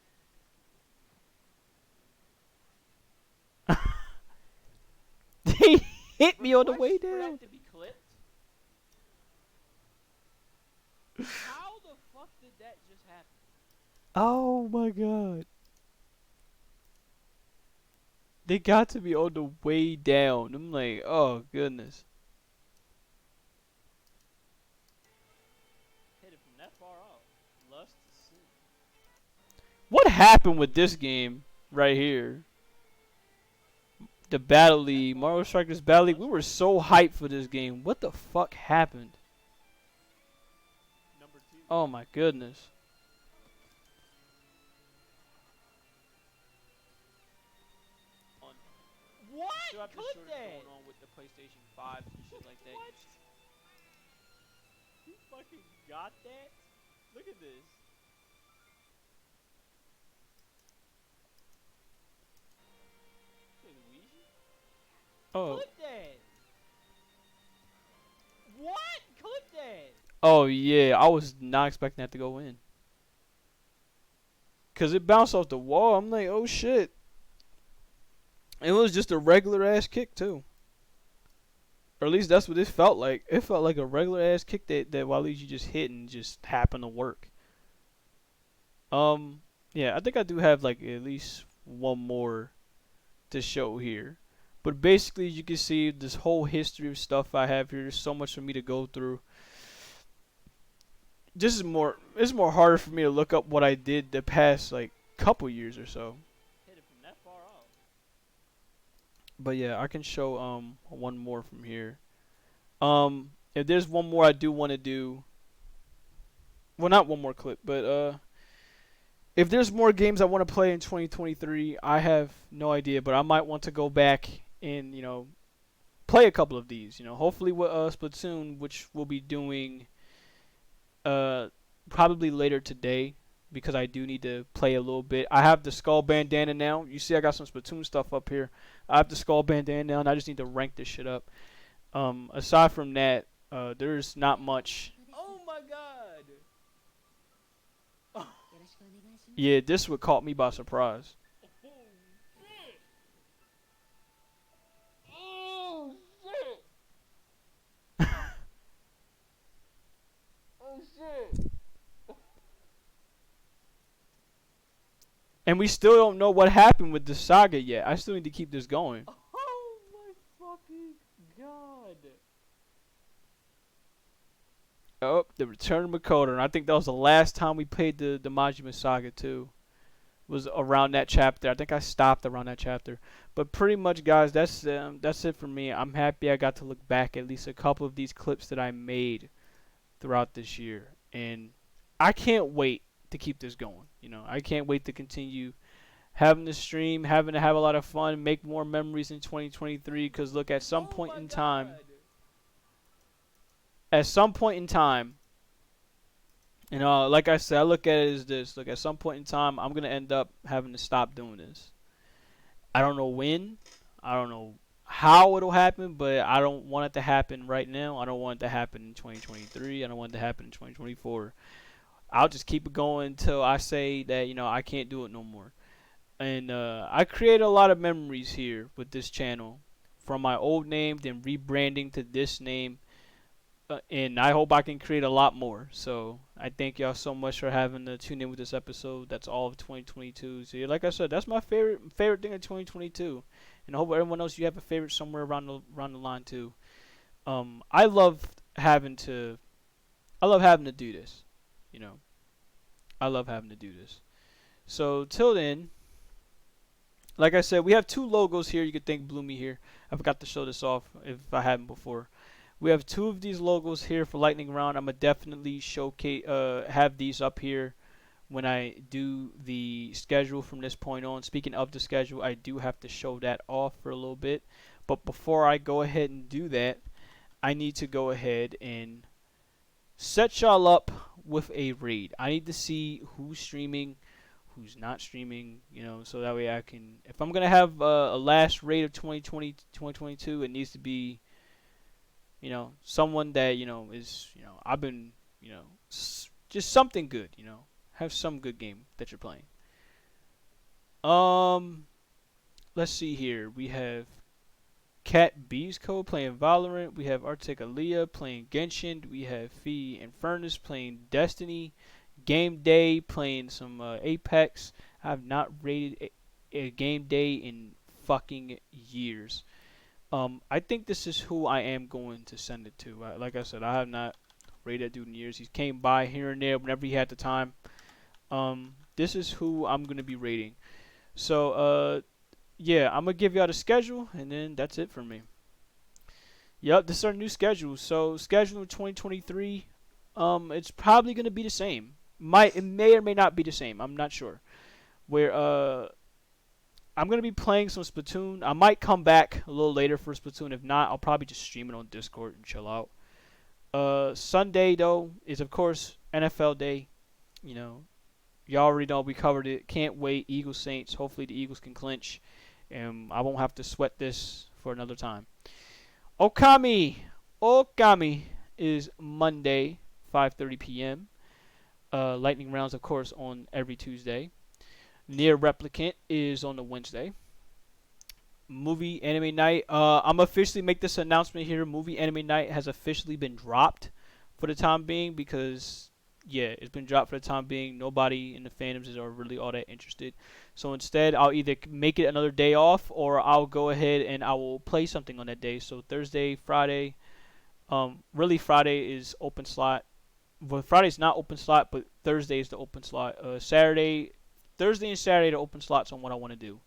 They hit me on the Request way for down. that to be clipped? How the fuck did that just happen? Oh my god. They got to be on the way down. I'm like, oh goodness. Hit it from that far out. Lust to sin. What happened with this game right here? The Battle League, Mario Strikers Battle League. We were so hyped for this game. What the fuck happened? Oh my goodness. What? You still have the Clip shortage that. going on with the PlayStation 5s and shit like that. What? You fucking got that? Look at this. Hey, Luigi? Oh. Clip that. What? Clip that. Oh yeah, I was not expecting that to go in. Cause it bounced off the wall. I'm like, oh shit. It was just a regular ass kick too. Or at least that's what it felt like. It felt like a regular ass kick that Waluigi just hit and just happened to work. Um, yeah, I think I do have like at least one more to show here. But basically, you can see this whole history of stuff I have here. There's so much for me to go through. This is more. It's more harder for me to look up what I did the past like couple years or so. Hit it from that far off. But yeah, I can show one more from here. If there's one more I do want to do. Well, not one more clip, but if there's more games I want to play in 2023, I have no idea, but I might want to go back and play a couple of these. Hopefully with Splatoon, which we'll be doing uh probably later today because I do need to play a little bit. I have the skull bandana now. You see, I got some Splatoon stuff up here. I have the skull bandana now, and I just need to rank this shit up. Aside from that, there's not much. Oh my god. Yeah, this would caught me by surprise. Oh shit. Oh shit. And we still don't know what happened with the saga yet. I still need to keep this going. Oh my fucking god. Oh, the Return of Makoto, and I think that was the last time we played the Majima Saga too. Was around that chapter. I think I stopped around that chapter. But pretty much, guys, that's it for me. I'm happy I got to look back at least a couple of these clips that I made throughout this year, and I can't wait to keep this going. I can't wait to continue having the stream, having to have a lot of fun, make more memories in 2023. Because look, at some Oh point my in time, God. at some point in time, like I said, I look at it as this. Look, at some point in time, I'm gonna end up having to stop doing this. I don't know when. I don't know how it'll happen, but I don't want it to happen right now. I don't want it to happen in 2023. I don't want it to happen in 2024. I'll just keep it going until I say that I can't do it no more. And I created a lot of memories here with this channel, from my old name, then rebranding to this name, and I hope I can create a lot more. So I thank y'all so much for having to tune in with this episode. That's all of 2022. So yeah, like I said, that's my favorite thing of 2022, and I hope everyone else you have a favorite somewhere around the line too. I love having to do this. You know, I love having to do this. So till then, like I said, we have two logos here. You could thank Bloomy here. I forgot to show this off if I hadn't before. We have two of these logos here for Lightning Round. I'm gonna definitely showcase, have these up here when I do the schedule from this point on. Speaking of the schedule, I do have to show that off for a little bit. But before I go ahead and do that, I need to go ahead and set y'all up with a raid. I need to see who's streaming, who's not streaming, so that way I can, if I'm going to have a last raid of 2020, 2022, it needs to be, someone that, is, I've been, just something good, have some good game that you're playing. Let's see here. We have Cat B's Code playing Valorant. We have Arctic Aaliyah playing Genshin. We have Fee and Furnace playing Destiny. Game Day playing some Apex. I have not rated a Game Day in fucking years. I think this is who I am going to send it to. Like I said, I have not rated that dude in years. He came by here and there whenever he had the time. This is who I'm going to be rating. So, yeah, I'm going to give y'all the schedule, and then that's it for me. Yep, this is our new schedule. So, schedule in 2023, It's probably gonna be the same. It may or may not be the same. I'm not sure. Where I'm gonna be playing some Splatoon. I might come back a little later for Splatoon. If not, I'll probably just stream it on Discord and chill out. Sunday though is of course NFL Day. You know, y'all already know we covered it. Can't wait. Eagles Saints. Hopefully the Eagles can clinch, and I won't have to sweat this for another time. Okami is Monday, 5:30 p.m. Lightning rounds, of course, on every Tuesday. Near Replicant is on the Wednesday. Movie Anime Night. I'm officially make this announcement here. Movie Anime Night has officially been dropped for the time being because yeah, it's been dropped for the time being. Nobody in the fandoms is really all that interested. So instead, I'll either make it another day off or I'll go ahead and I will play something on that day. So Thursday, Friday. Really Friday is open slot. Well, Friday's not open slot, but Thursday is the open slot. Thursday and Saturday the open slots on what I want to do.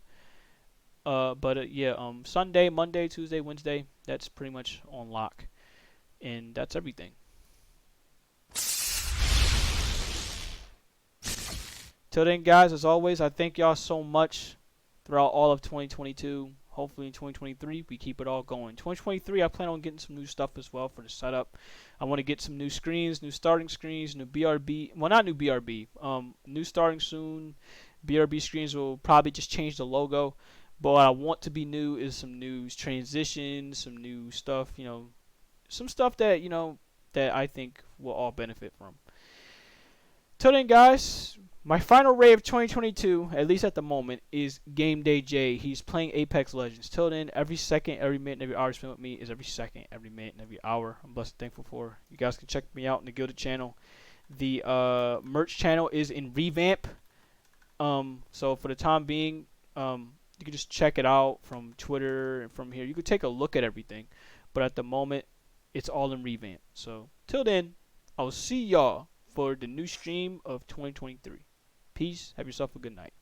But yeah, Sunday, Monday, Tuesday, Wednesday, that's pretty much on lock, and that's everything. Till then, guys, as always, I thank y'all so much throughout all of 2022. Hopefully, in 2023, we keep it all going. 2023, I plan on getting some new stuff as well for the setup. I want to get some new screens, new starting screens, new BRB. Well, not new BRB. New starting soon. BRB screens will probably just change the logo. But what I want to be new is some new transitions, some new stuff. Some stuff that that I think will all benefit from. Till then, guys, my final rate of 2022, at least at the moment, is Game Day J. He's playing Apex Legends. Till then, every second, every minute, every hour spent with me is every second, every minute, and every hour. I'm blessed and thankful for. You guys can check me out in the Gilded channel. The merch channel is in revamp. So for the time being, you can just check it out from Twitter and from here. You can take a look at everything, but at the moment, it's all in revamp. So till then, I'll see y'all for the new stream of 2023. Peace. Have yourself a good night.